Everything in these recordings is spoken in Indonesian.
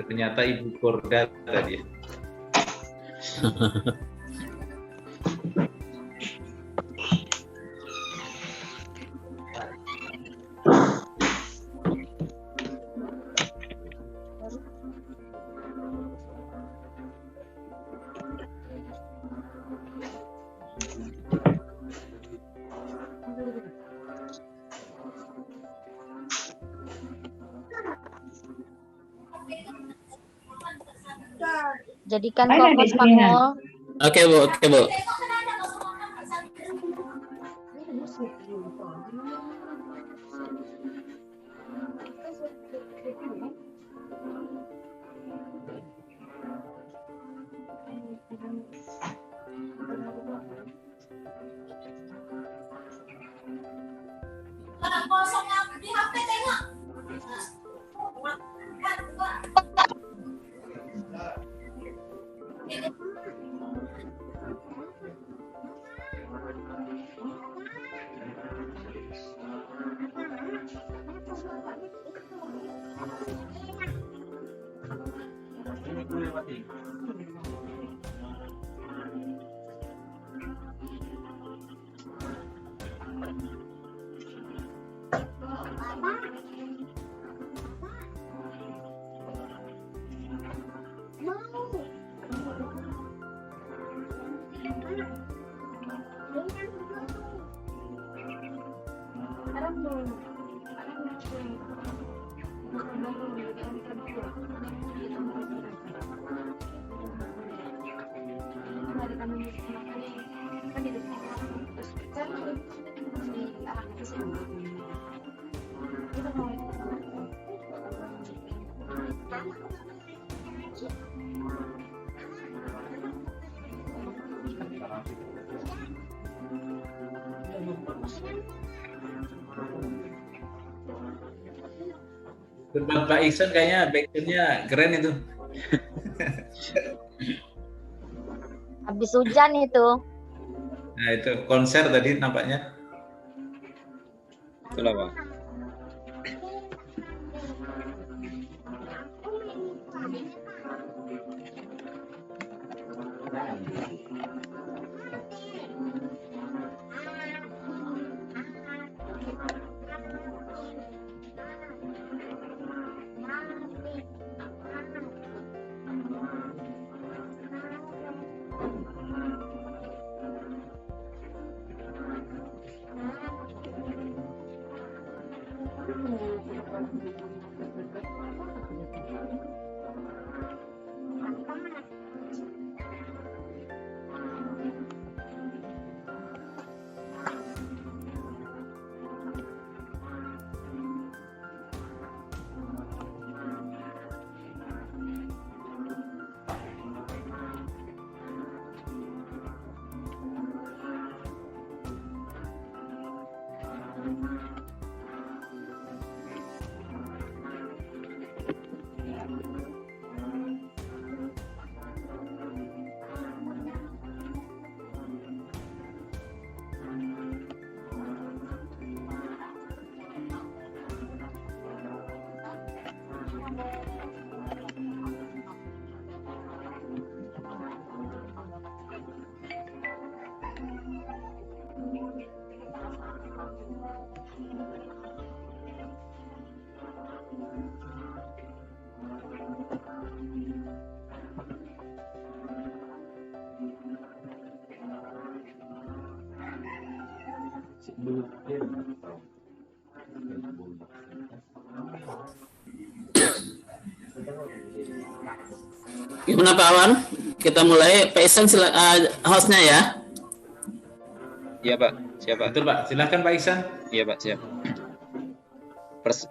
Ternyata Ibu Korda tadi. Jadikan fokus Pak Mul. Oke Bu, oke Bu. Tempat Pak Iksan kayaknya background-nya keren itu. Habis hujan itu. Nah itu konser tadi nampaknya. Itulah Pak. Gimana Pak Awan? Kita mulai. Pak Iksan hostnya ya. Iya Pak, siap Pak. Betul Pak, silahkan Pak Iksan. Iya Pak, siap.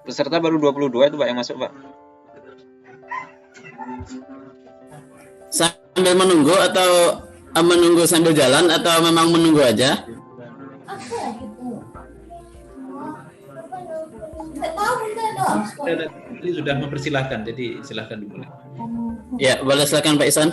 Peserta baru 22 itu Pak yang masuk Pak. Sambil menunggu atau menunggu sambil jalan atau memang menunggu aja? Ini sudah mempersilahkan, jadi silahkan dimulai. Ya, boleh silakan Pak Iksan.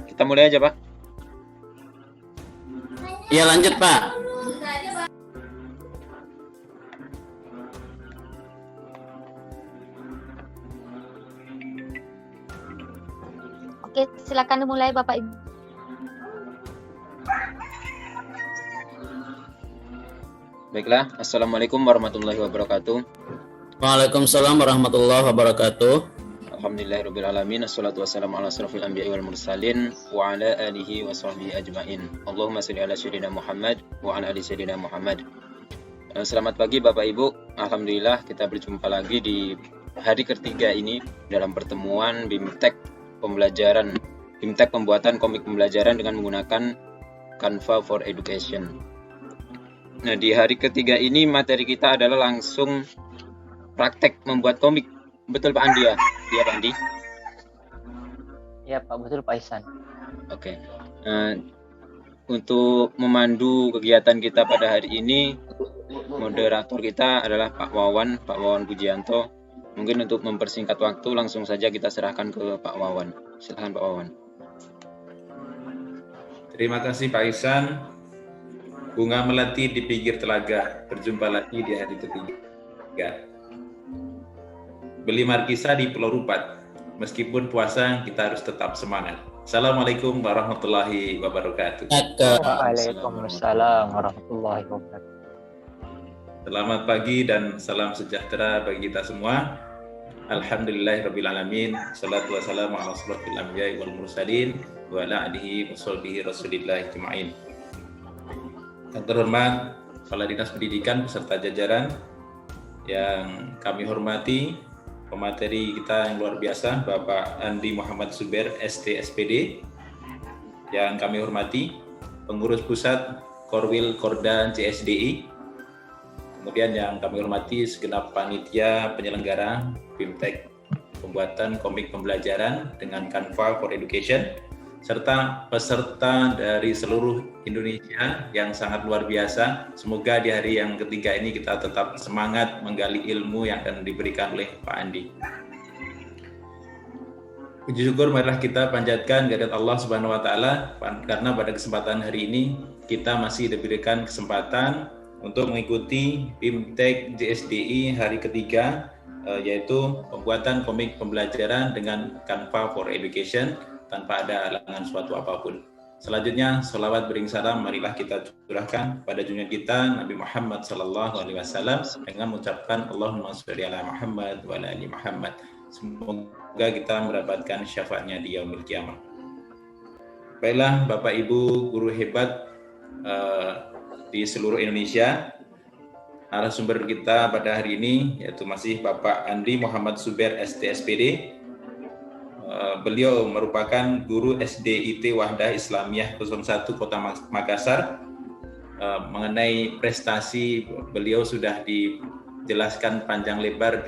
Kita mulai aja Pak. Ya lanjut Pak. Oke, silakan dimulai Bapak Ibu. Baiklah, Assalamualaikum warahmatullahi wabarakatuh. Waalaikumsalam warahmatullahi wabarakatuh. Alhamdulillahirrabbilalamin. Assalatu wassalamu ala asrafil anbiya'i wal mursalin wa ala alihi wa sahbihi ajma'in. Allahumma salli ala sayyidina Muhammad wa ala ali sayyidina Muhammad. Selamat pagi Bapak Ibu. Alhamdulillah kita berjumpa lagi di hari ketiga ini dalam pertemuan BIMTEK pembelajaran BIMTEK pembuatan komik pembelajaran dengan menggunakan Canva for Education. Nah, di hari ketiga ini materi kita adalah langsung praktek membuat komik. Betul Pak Andi ya? Iya Pak Andi? Iya Pak, betul Pak Ihsan. Oke. Untuk memandu kegiatan kita pada hari ini, moderator kita adalah Pak Wawan Pujianto. Mungkin untuk mempersingkat waktu, langsung saja kita serahkan ke Pak Wawan. Silakan Pak Wawan. Terima kasih Pak Ihsan. Bunga melati di pinggir telaga, berjumpa lagi di hari ketiga. Beli markisa di Pulau Rupat, meskipun puasa kita harus tetap semangat. Assalamualaikum warahmatullahi wabarakatuh. Waalaikumsalam warahmatullahi wabarakatuh. Selamat pagi dan salam sejahtera bagi kita semua. Alhamdulillahirrabbilalamin. Salatu wassalamu ala asrafil anbiya'i wal mursalin wa ala alihi wa sahbihi rasulillahi ajma'in. Yang terhormat Kepala Dinas Pendidikan beserta jajaran yang kami hormati, pemateri kita yang luar biasa Bapak Andi Muhammad Zubair ST SPD, yang kami hormati pengurus pusat Korwil Korda CSDI, kemudian yang kami hormati segenap panitia penyelenggara BIMTEK pembuatan komik pembelajaran dengan Canva for Education, serta peserta dari seluruh Indonesia yang sangat luar biasa. Semoga di hari yang ketiga ini kita tetap semangat menggali ilmu yang akan diberikan oleh Pak Andi. Puji syukur marilah kita panjatkan kehadirat Allah Subhanahu wa taala karena pada kesempatan hari ini kita masih diberikan kesempatan untuk mengikuti BIMTEK JSDI hari ketiga, yaitu pembuatan komik pembelajaran dengan Canva for Education tanpa ada halangan suatu apapun. Selanjutnya, sholawat bering salam marilah kita curahkan pada junjungan kita Nabi Muhammad SAW dengan mengucapkan Allahumma sholli ala Muhammad wa ala ali Muhammad. Semoga kita mendapatkan syafaatnya di yaumil kiamah. Baiklah Bapak Ibu guru hebat di seluruh Indonesia, narasumber kita pada hari ini yaitu masih Bapak Andi Muhammad Zubair ST SPD. Beliau merupakan guru SDIT Wahdah Islamiyah 01 Kota Makassar. Mengenai prestasi beliau sudah dijelaskan panjang lebar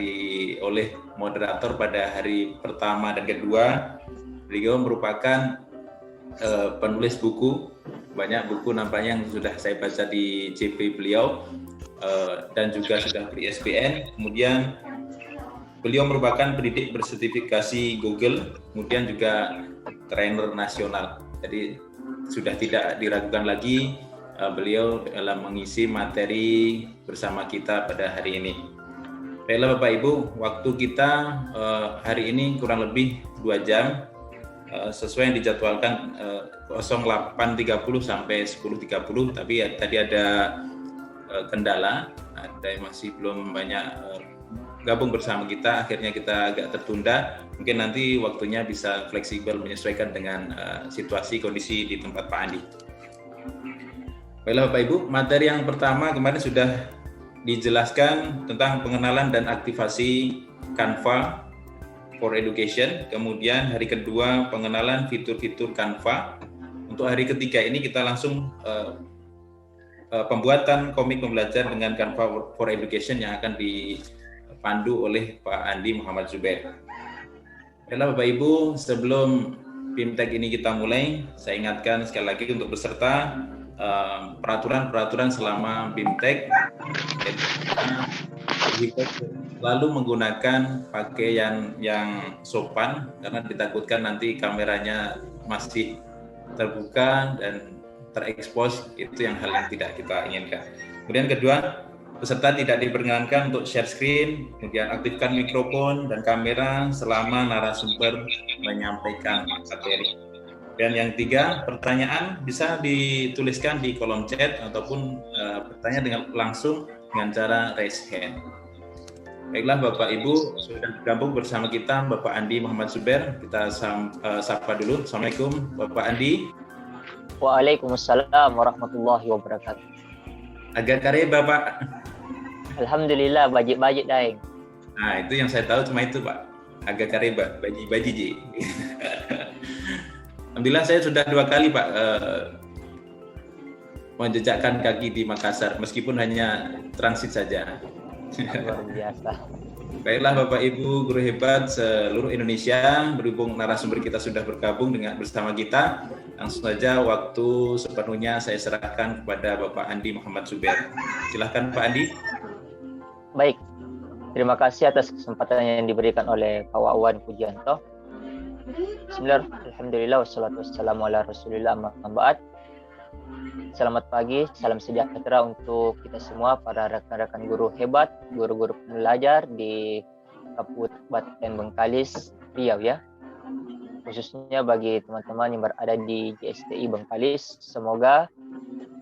oleh moderator pada hari pertama dan kedua. Beliau merupakan penulis buku, banyak buku nampaknya yang sudah saya baca di CP beliau, dan juga sudah beri SPN. Kemudian beliau merupakan pendidik bersertifikasi Google, kemudian juga trainer nasional. Jadi sudah tidak diragukan lagi beliau dalam mengisi materi bersama kita pada hari ini. Baiklah Bapak Ibu, waktu kita hari ini kurang lebih 2 jam, sesuai yang dijadwalkan 08.30 sampai 10.30, tapi tadi ada kendala, ada yang masih belum banyak gabung bersama kita, akhirnya kita agak tertunda. Mungkin nanti waktunya bisa fleksibel menyesuaikan dengan situasi kondisi di tempat Pak Andi. Baiklah Bapak Ibu, materi yang pertama kemarin sudah dijelaskan tentang pengenalan dan aktivasi Canva for Education. Kemudian hari kedua pengenalan fitur-fitur Canva. Untuk hari ketiga ini kita langsung pembuatan komik pembelajaran dengan Canva for Education yang akan dipandu oleh Pak Andi Muhammad Zubair. Baiklah Bapak Ibu, sebelum BIMTEK ini kita mulai, saya ingatkan sekali lagi untuk peserta peraturan-peraturan selama BIMTEK, lalu menggunakan pakaian yang sopan karena ditakutkan nanti kameranya masih terbuka dan terekspos, itu yang hal yang tidak kita inginkan. Kemudian kedua, peserta tidak diperkenankan untuk share screen, kemudian aktifkan mikrofon dan kamera selama narasumber menyampaikan materi. Dan yang ketiga, pertanyaan bisa dituliskan di kolom chat ataupun bertanya dengan langsung dengan cara raise hand. Baiklah Bapak Ibu, sudah bergabung bersama kita Bapak Andi Muhammad Zubair. Kita sapa dulu. Assalamualaikum Bapak Andi. Waalaikumsalam warahmatullahi wabarakatuh. Agak kare Bapak. Alhamdulillah, bajik-bajik daeng. Nah, itu yang saya tahu cuma itu Pak. Agak kare Pak, baji ji. Alhamdulillah saya sudah 2 kali Pak menjejakkan kaki di Makassar, meskipun hanya transit saja. Luar biasa. Baiklah Bapak Ibu guru hebat seluruh Indonesia, berhubung narasumber kita sudah bergabung bersama kita, langsung saja waktu sepenuhnya saya serahkan kepada Bapak Andi Muhammad Zubair. Silahkan Pak Andi. Baik, terima kasih atas kesempatan yang diberikan oleh Pak Wawan Pujianto. Bismillahirrahmanirrahim. Alhamdulillah wassalatu wassalamu ala Rasulillah amma ba'd. Selamat pagi, salam sejahtera untuk kita semua para rekan-rekan guru hebat, guru-guru pembelajar di Kabupaten Bengkalis, Riau ya. Khususnya bagi teman-teman yang berada di GSDI Bengkalis, semoga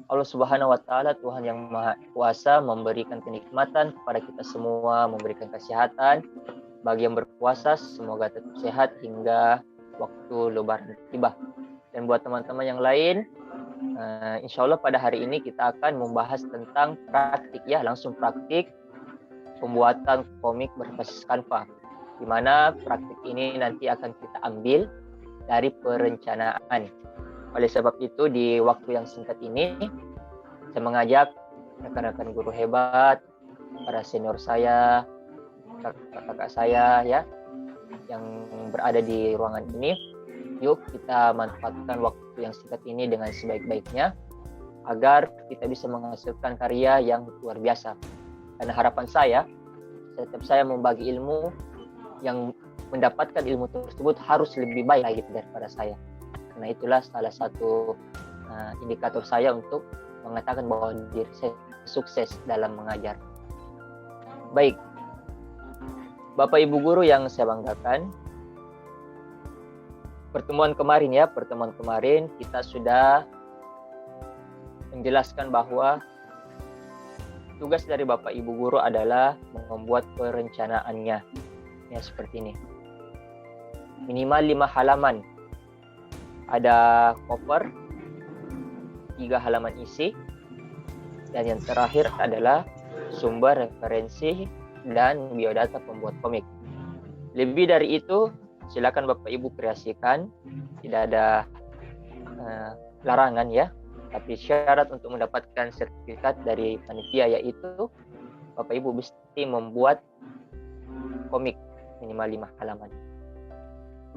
Allah Subhanahu wa taala, Tuhan yang Maha Kuasa, memberikan kenikmatan kepada kita semua, memberikan kesehatan. Bagi yang berpuasa, semoga tetap sehat hingga waktu Lebaran tiba. Dan buat teman-teman yang lain, insya Allah pada hari ini kita akan membahas tentang praktik ya, langsung praktik pembuatan komik berbasis Canva, di mana praktik ini nanti akan kita ambil dari perencanaan. Oleh sebab itu di waktu yang singkat ini saya mengajak rekan-rekan guru hebat, para senior saya, kakak-kakak saya ya, yang berada di ruangan ini. Yuk kita manfaatkan waktu yang singkat ini dengan sebaik-baiknya agar kita bisa menghasilkan karya yang luar biasa. Karena harapan saya, setiap saya membagi ilmu, yang mendapatkan ilmu tersebut harus lebih baik lagi daripada saya. Karena itulah salah satu indikator saya untuk mengatakan bahwa diri saya sukses dalam mengajar. Baik, Bapak Ibu guru yang saya banggakan, pertemuan kemarin kita sudah menjelaskan bahwa tugas dari Bapak Ibu guru adalah membuat perencanaannya. Ya seperti ini. Minimal 5 halaman. Ada cover, 3 halaman isi, dan yang terakhir adalah sumber referensi dan biodata pembuat komik. Lebih dari itu, silakan Bapak Ibu kreasikan, tidak ada larangan ya. Tapi syarat untuk mendapatkan sertifikat dari panitia yaitu Bapak Ibu mesti membuat komik minimal 5 halaman.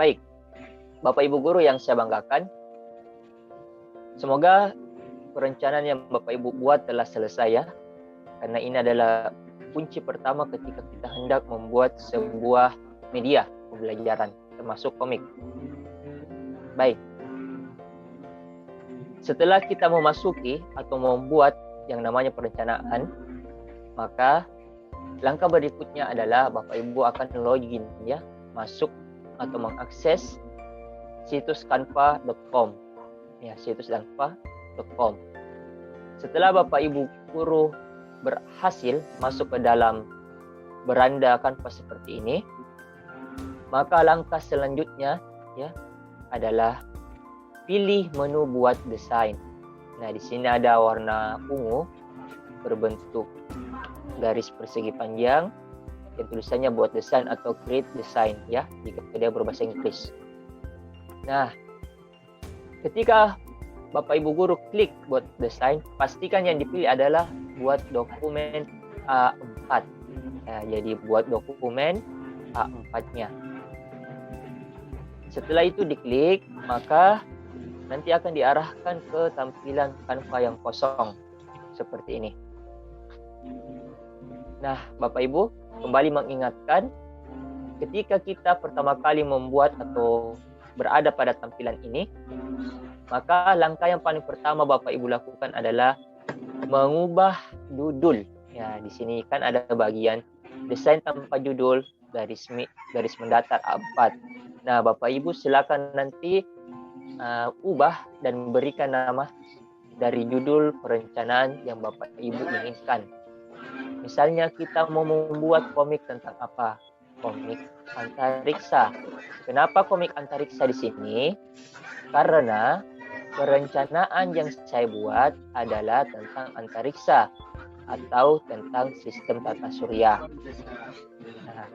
Baik, Bapak Ibu guru yang saya banggakan, semoga perencanaan yang Bapak Ibu buat telah selesai ya. Karena ini adalah kunci pertama ketika kita hendak membuat sebuah media pembelajaran, termasuk komik. Baik. Setelah kita memasuki atau membuat yang namanya perencanaan, maka langkah berikutnya adalah Bapak Ibu akan login ya, masuk atau mengakses situs canva.com. Ya, situs canva.com. Setelah Bapak Ibu guru berhasil masuk ke dalam beranda Canva seperti ini, maka langkah selanjutnya ya adalah pilih menu buat desain. Nah, di sini ada warna ungu berbentuk garis persegi panjang yang tulisannya buat desain atau create design ya, jika dia berbahasa Inggris. Nah, ketika Bapak Ibu guru klik buat desain, pastikan yang dipilih adalah buat dokumen A4. Nah, jadi buat dokumen A4-nya. Setelah itu diklik, maka nanti akan diarahkan ke tampilan Canva yang kosong seperti ini. Nah, Bapak Ibu, kembali mengingatkan, ketika kita pertama kali membuat atau berada pada tampilan ini, Maka langkah yang paling pertama Bapak Ibu lakukan adalah mengubah judul. Ya, di sini kan ada bagian desain tanpa judul, garis mendatar A4. Nah, Bapak Ibu silakan nanti ubah dan berikan nama dari judul perencanaan yang Bapak Ibu inginkan. Misalnya kita mau membuat komik tentang apa? Komik antariksa. Kenapa komik antariksa di sini? Karena perencanaan yang saya buat adalah tentang antariksa atau tentang sistem tata surya. Nah,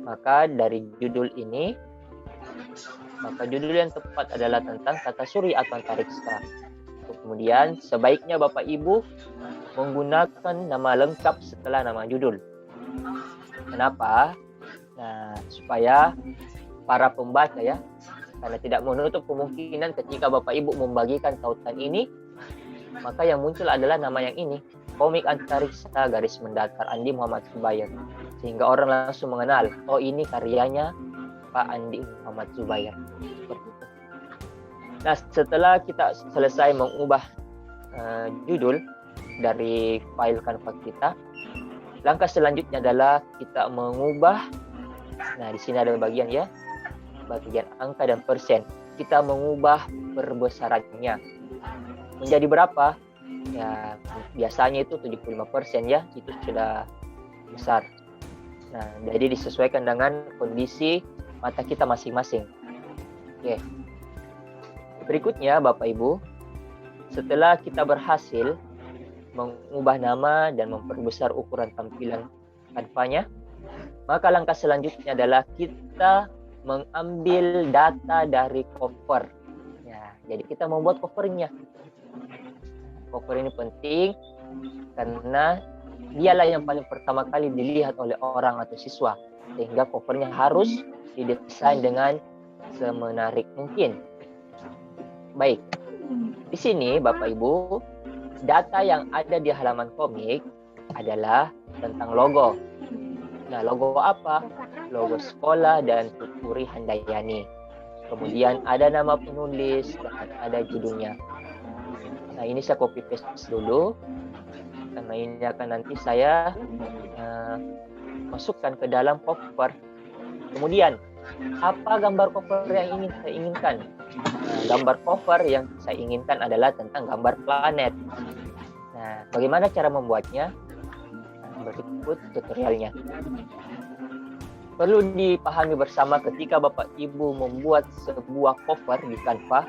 maka dari judul ini, maka judul yang tepat adalah tentang tata surya atau antariksa. Kemudian sebaiknya Bapak Ibu menggunakan nama lengkap setelah nama judul. Kenapa? Nah, supaya para pembaca ya, karena tidak menutup kemungkinan ketika Bapak Ibu membagikan tautan ini, maka yang muncul adalah nama yang ini, komik antariksa garis mendatar Andi Muhammad Zubair, sehingga orang langsung mengenal, oh ini karyanya Pak Andi Muhammad Zubair. Nah, setelah kita selesai mengubah judul dari file Canva kita, langkah selanjutnya adalah kita mengubah. Nah, di sini ada bagian ya, bagian angka dan persen. Kita mengubah perbesarannya menjadi berapa? Ya, biasanya itu 75% ya, itu sudah besar. Nah, jadi disesuaikan dengan kondisi mata kita masing-masing. Oke. Berikutnya Bapak Ibu, setelah kita berhasil mengubah nama dan memperbesar ukuran tampilan Canva-nya, maka langkah selanjutnya adalah kita mengambil data dari cover. Ya, jadi kita membuat covernya. Cover ini penting karena dialah yang paling pertama kali dilihat oleh orang atau siswa, sehingga covernya harus didesain dengan semenarik mungkin. Baik, di sini Bapak Ibu, data yang ada di halaman komik adalah tentang logo. Nah, logo apa? Logo sekolah dan Tuturi Handayani. Kemudian ada nama penulis dan ada judulnya. Nah, ini saya copy paste dulu karena ini akan nanti saya masukkan ke dalam cover. Kemudian apa gambar cover yang ingin saya inginkan? Nah, gambar cover yang saya inginkan adalah tentang gambar planet. Nah, bagaimana cara membuatnya? Nah, berikut tutorialnya. Perlu dipahami bersama ketika Bapak Ibu membuat sebuah cover di Canva,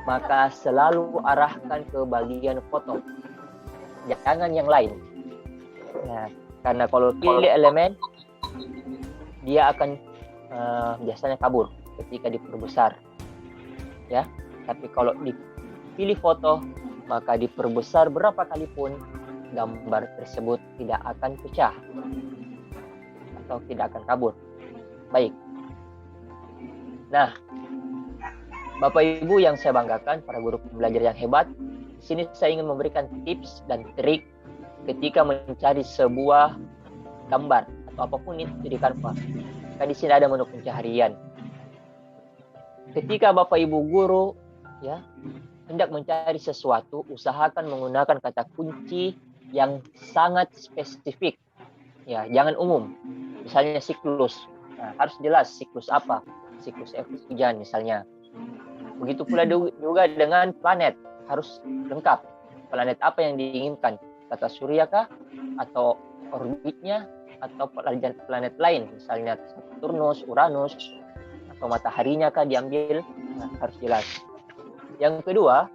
maka selalu arahkan ke bagian foto, jangan yang lain. Nah, karena kalau pilih elemen, dia akan biasanya kabur ketika diperbesar, ya. Tapi kalau dipilih foto, maka diperbesar berapa kali pun gambar tersebut tidak akan pecah atau tidak akan kabur. Baik. Nah, Bapak Ibu yang saya banggakan, para guru pembelajar yang hebat, di sini saya ingin memberikan tips dan trik ketika mencari sebuah gambar atau apapun itu di Canva. Kan di sini ada menu pencaharian. Ketika Bapak Ibu guru ya hendak mencari sesuatu, usahakan menggunakan kata kunci yang sangat spesifik. Ya, jangan umum. Misalnya siklus. Nah, harus jelas siklus apa? Siklus hujan misalnya. Begitu pula juga dengan planet, harus lengkap. Planet apa yang diinginkan? Tata surya kah? Atau orbitnya? Atau planet lain, misalnya Saturnus, Uranus, atau mataharinya kah diambil? Nah, harus jelas. Yang kedua,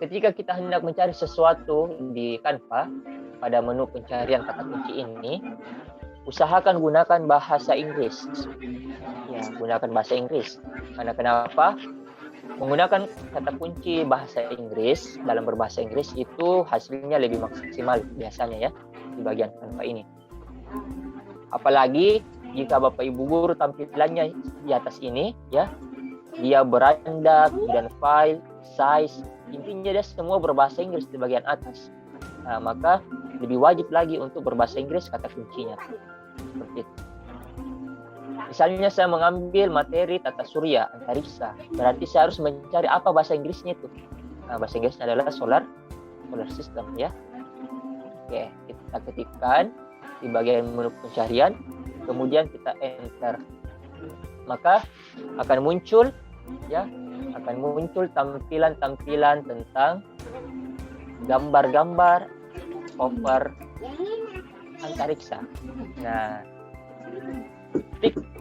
ketika kita hendak mencari sesuatu di Canva, pada menu pencarian kata kunci ini, usahakan gunakan bahasa Inggris. Ya, gunakan bahasa Inggris. Karena kenapa? Menggunakan kata kunci bahasa Inggris dalam berbahasa Inggris itu hasilnya lebih maksimal biasanya ya di bagian Canva ini. Apalagi jika Bapak Ibu guru tampilannya di atas ini ya, dia beranda, kemudian file, size, intinya dia semua berbahasa Inggris di bagian atas. Nah, maka lebih wajib lagi untuk berbahasa Inggris kata kuncinya. Seperti itu. Misalnya saya mengambil materi tata surya, antariksa, berarti saya harus mencari apa bahasa Inggrisnya itu. Nah, bahasa Inggrisnya adalah solar system ya. Oke, kita ketikkan di bagian menu pencarian, kemudian kita enter. Maka akan muncul tampilan-tampilan tentang gambar-gambar cover antariksa. Nah,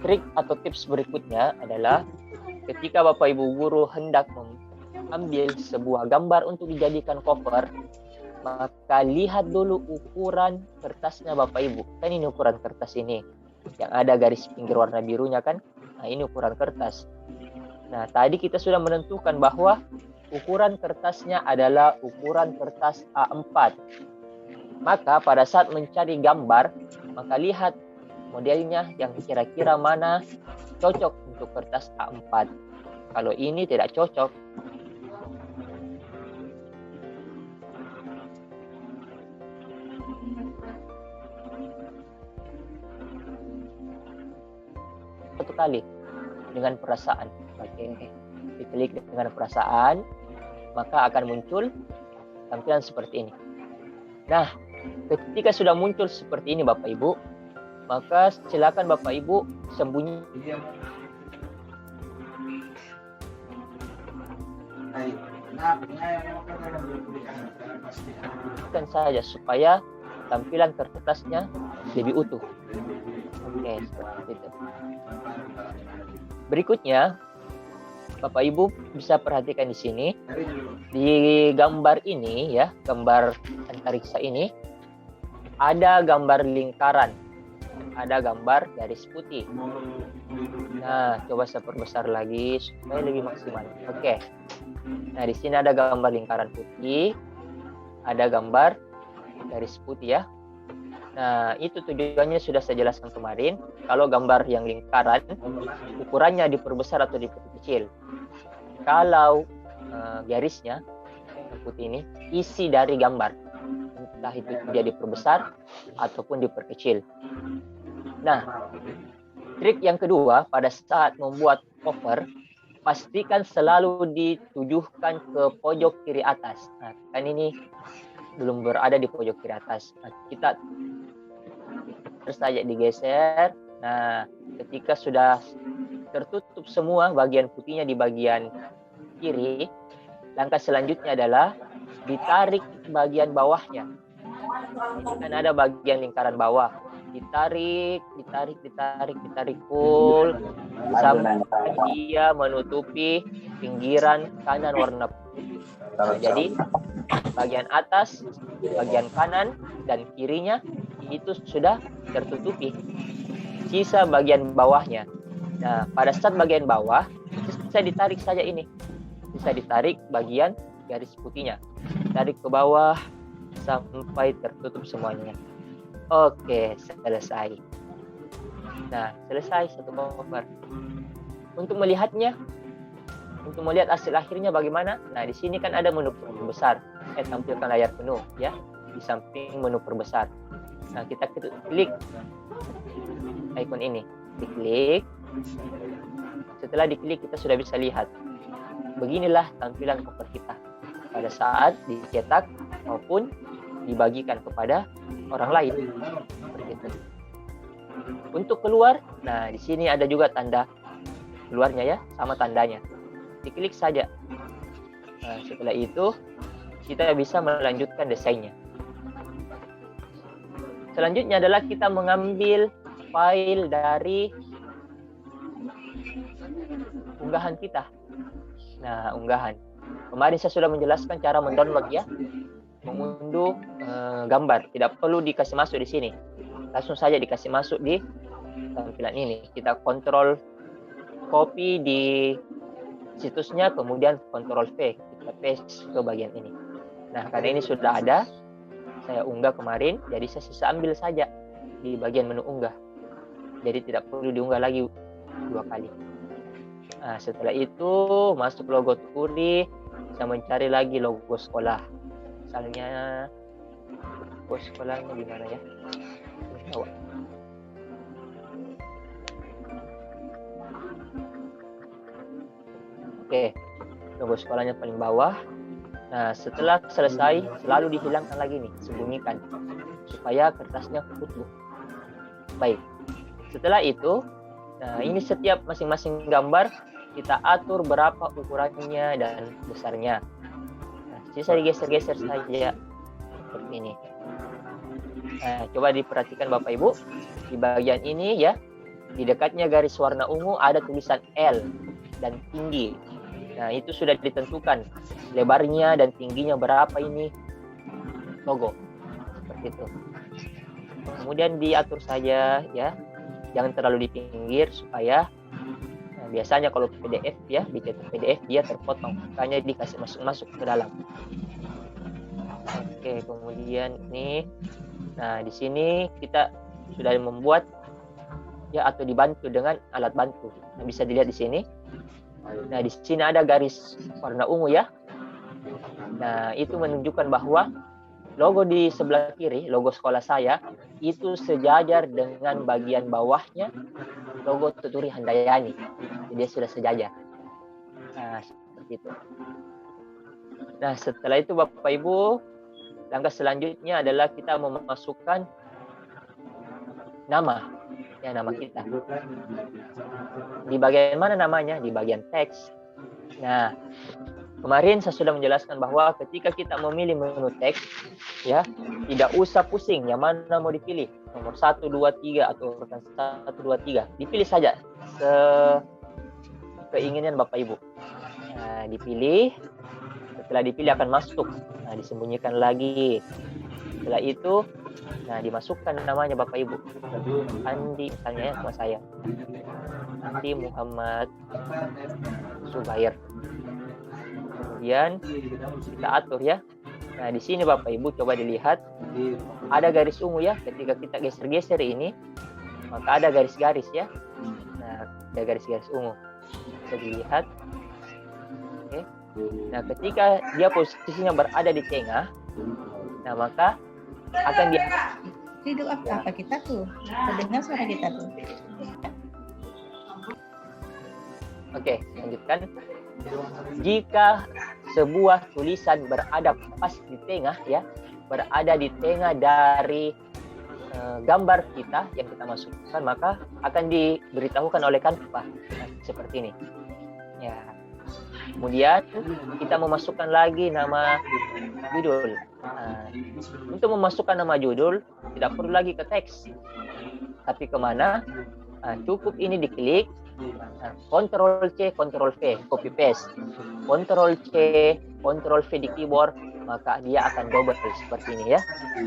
trik atau tips berikutnya adalah ketika Bapak Ibu guru hendak mengambil sebuah gambar untuk dijadikan cover, maka lihat dulu ukuran kertasnya Bapak Ibu. Kan ini ukuran kertas ini, yang ada garis pinggir warna birunya kan. Nah, ini ukuran kertas. Nah, tadi kita sudah menentukan bahwa ukuran kertasnya adalah ukuran kertas A4. Maka pada saat mencari gambar, maka lihat modelnya yang kira-kira mana cocok untuk kertas A4. Kalau ini tidak cocok, satu kali dengan perasaan. Oke, diklik dengan perasaan, maka akan muncul tampilan seperti ini. Nah, ketika sudah muncul seperti ini Bapak Ibu, maka silakan Bapak Ibu sembunyikan saja supaya tampilan kertasnya lebih utuh. Oke, seperti itu. Berikutnya, Bapak Ibu bisa perhatikan di sini, di gambar ini ya, gambar antariksa ini ada gambar lingkaran, ada gambar garis putih. Nah, coba saya perbesar lagi supaya lebih maksimal. Oke. Nah, di sini ada gambar lingkaran putih, ada gambar garis putih ya. Nah, itu tujuannya sudah saya jelaskan kemarin. Kalau gambar yang lingkaran, ukurannya diperbesar atau diperkecil. Kalau garisnya putih ini, isi dari gambar, entah itu dia diperbesar ataupun diperkecil. Nah, trik yang kedua pada saat membuat cover, pastikan selalu ditujukan ke pojok kiri atas. Nah, kan ini belum berada di pojok kiri atas. Nah, kita terus saja digeser. Nah, ketika sudah tertutup semua bagian putihnya di bagian kiri, langkah selanjutnya adalah ditarik bagian bawahnya. Ini kan ada bagian lingkaran bawah. Ditarik full sampai dia menutupi pinggiran kanan warna putih. Nah, jadi bagian atas, bagian kanan dan kirinya itu sudah tertutupi. Sisa bagian bawahnya. Nah, pada saat bagian bawah bisa ditarik saja ini. Bisa ditarik bagian garis putihnya. Tarik ke bawah sampai tertutup semuanya. Oke, selesai. Nah, selesai satu cover. Untuk melihatnya, untuk melihat hasil akhirnya bagaimana? Nah, di sini kan ada menu perbesar. Tampilkan layar penuh ya, di samping menu perbesar. Nah, kita klik icon ini, diklik. Setelah diklik, kita sudah bisa lihat. Beginilah tampilan cover kita pada saat dicetak maupun dibagikan kepada orang lain. Seperti itu. Untuk keluar, nah di sini ada juga tanda keluarnya ya, sama tandanya. Diklik saja. Nah, setelah itu kita bisa melanjutkan desainnya. Selanjutnya adalah kita mengambil file dari unggahan kita. Nah, unggahan. Kemarin saya sudah menjelaskan cara mendownload ya. Mengunduh gambar. Tidak perlu dikasih masuk di sini. Langsung saja dikasih masuk di tampilan ini. Kita kontrol copy di situsnya, kemudian kontrol V. Kita paste ke bagian ini. Nah, karena ini sudah ada, saya unggah kemarin, jadi saya sisa ambil saja di bagian menu unggah. Jadi tidak perlu diunggah lagi 2 kali. Nah, setelah itu masuk logo Tukuri, saya mencari lagi logo sekolah. Misalnya logo sekolahnya di mana ya? Oke, logo sekolahnya paling bawah. Nah, setelah selesai, selalu dihilangkan lagi nih, sembunyikan. Supaya kertasnya utuh. Baik, setelah itu, nah ini setiap masing-masing gambar, kita atur berapa ukurannya dan besarnya. Nah, sisa digeser-geser saja, seperti ini. Nah, coba diperhatikan Bapak Ibu, di bagian ini ya, di dekatnya garis warna ungu ada tulisan L dan tinggi. Nah, itu sudah ditentukan lebarnya dan tingginya berapa ini logo. Seperti itu. Kemudian diatur saja ya. Jangan terlalu di pinggir supaya biasanya kalau PDF ya, dicetak PDF dia terpotong. Makanya dikasih masuk ke dalam. Oke, kemudian ini nah di sini kita sudah membuat ya atau dibantu dengan alat bantu. Nah, bisa dilihat di sini. Nah, di sini ada garis warna ungu ya. Nah, itu menunjukkan bahwa logo di sebelah kiri, logo sekolah saya, itu sejajar dengan bagian bawahnya logo Tuturi Handayani. Jadi sudah sejajar. Nah, seperti itu. Nah, setelah itu Bapak Ibu, langkah selanjutnya adalah kita memasukkan nama. Ya, nama kita. Di bagian mana namanya? Di bagian teks. Nah, kemarin saya sudah menjelaskan bahwa ketika kita memilih menu teks, ya, tidak usah pusing yang mana mau dipilih. Nomor 1, 2, 3 atau urutan 1, 2, 3. Dipilih saja keinginan Bapak Ibu. Nah, dipilih. Setelah dipilih akan masuk. Nah, disembunyikan lagi. Setelah itu, nah dimasukkan namanya Bapak Ibu. Andi misalnya sama saya. Andi Muhammad Subair. Kemudian kita atur ya. Nah, di sini Bapak Ibu coba dilihat ada garis ungu ya. Ketika kita geser-geser ini, maka ada garis-garis ya. Nah, ada garis-garis ungu. Bisa dilihat. Oke. Nah, ketika dia posisinya berada di tengah, nah maka akan dia hidup apa kita tuh terdengar suara kita tuh. Oke, lanjutkan. Jika sebuah tulisan berada pas di tengah ya, berada di tengah dari gambar kita yang kita masukkan, maka akan diberitahukan oleh Canva seperti ini. Ya. Kemudian kita memasukkan lagi nama judul. Nah, untuk memasukkan nama judul tidak perlu lagi ke teks, tapi kemana? Nah, cukup ini diklik. Nah, Ctrl C, Ctrl V, copy paste. Ctrl C, Ctrl V di keyboard, maka dia akan double seperti ini ya.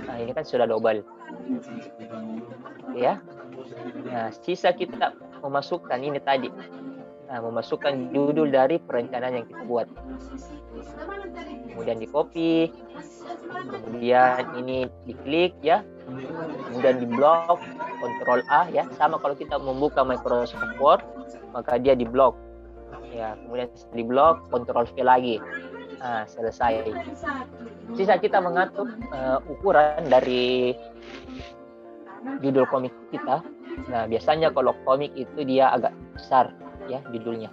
Nah, ini kan sudah double. Ya. Nah, sisa kita memasukkan ini tadi. Nah, memasukkan judul dari perencanaan yang kita buat. Kemudian di copy, kemudian ini diklik ya, kemudian di blok, Ctrl A ya, sama kalau kita membuka Microsoft Word, maka dia di blok. Ya, kemudian di blok, Ctrl V lagi. Nah, selesai. Sisa kita mengatur ukuran dari judul komik kita. Nah, biasanya kalau komik itu dia agak besar ya judulnya.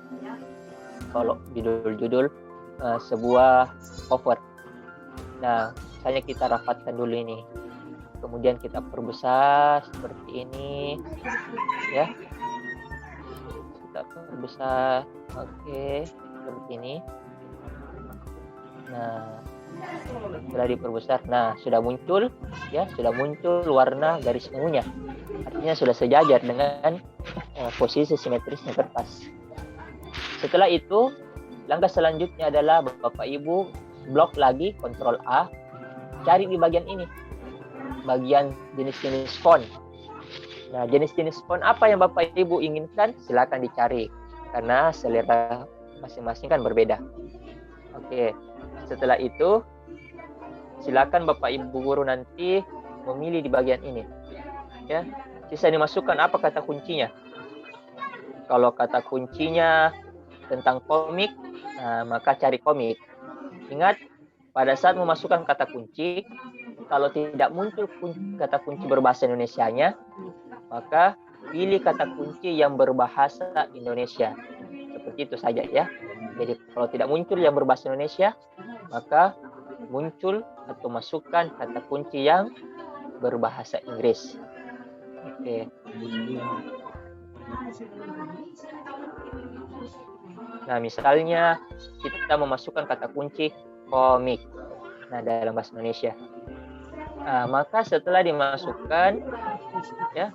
Kalau judul-judul sebuah cover. Nah, misalnya kita rapatkan dulu ini. Kemudian kita perbesar seperti ini. Ya. Kita perbesar. Oke, seperti ini. Nah, setelah diperbesar, nah sudah muncul ya, sudah muncul warna garis ungunya. Artinya sudah sejajar dengan posisi simetrisnya kertas. Setelah itu, langkah selanjutnya adalah Bapak Ibu blok lagi, Ctrl A, cari di bagian ini, bagian jenis-jenis font. Nah, jenis-jenis font apa yang Bapak Ibu inginkan, silakan dicari, karena selera masing-masing kan berbeda. Oke, setelah itu, silakan Bapak Ibu guru nanti memilih di bagian ini. Ya, sisa dimasukkan apa kata kuncinya. Kalau kata kuncinya tentang komik, nah, maka cari komik. Ingat, pada saat memasukkan kata kunci, kalau tidak muncul kata kunci berbahasa Indonesianya, maka pilih kata kunci yang berbahasa Indonesia. Seperti itu saja ya. Jadi kalau tidak muncul yang berbahasa Indonesia, maka muncul atau masukkan kata kunci yang berbahasa Inggris. Oke. Nah, misalnya kita memasukkan kata kunci komik. Nah, dalam bahasa Indonesia. Nah, maka setelah dimasukkan, ya,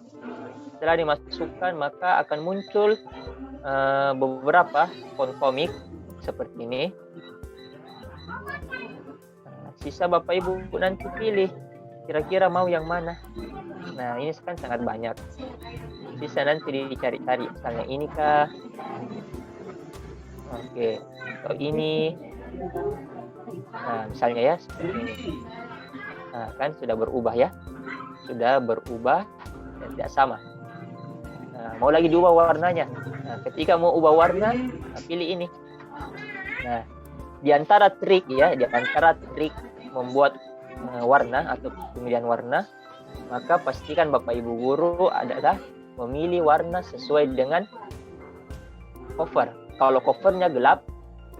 maka akan muncul beberapa font komik seperti ini. Nah, sisa Bapak Ibu nanti pilih kira-kira mau yang mana. Nah, ini kan sangat banyak. Sisa nanti dicari-cari, misalnya ini kah? Oke, atau ini. Nah, misalnya ya seperti ini. Nah, kan sudah berubah ya. Sudah berubah dan tidak sama. Nah, mau lagi diubah warnanya. Nah, ketika mau ubah warna, pilih ini. Nah, di antara trik membuat warna atau pemilihan warna, maka pastikan Bapak Ibu guru adalah memilih warna sesuai dengan cover. Kalau covernya gelap,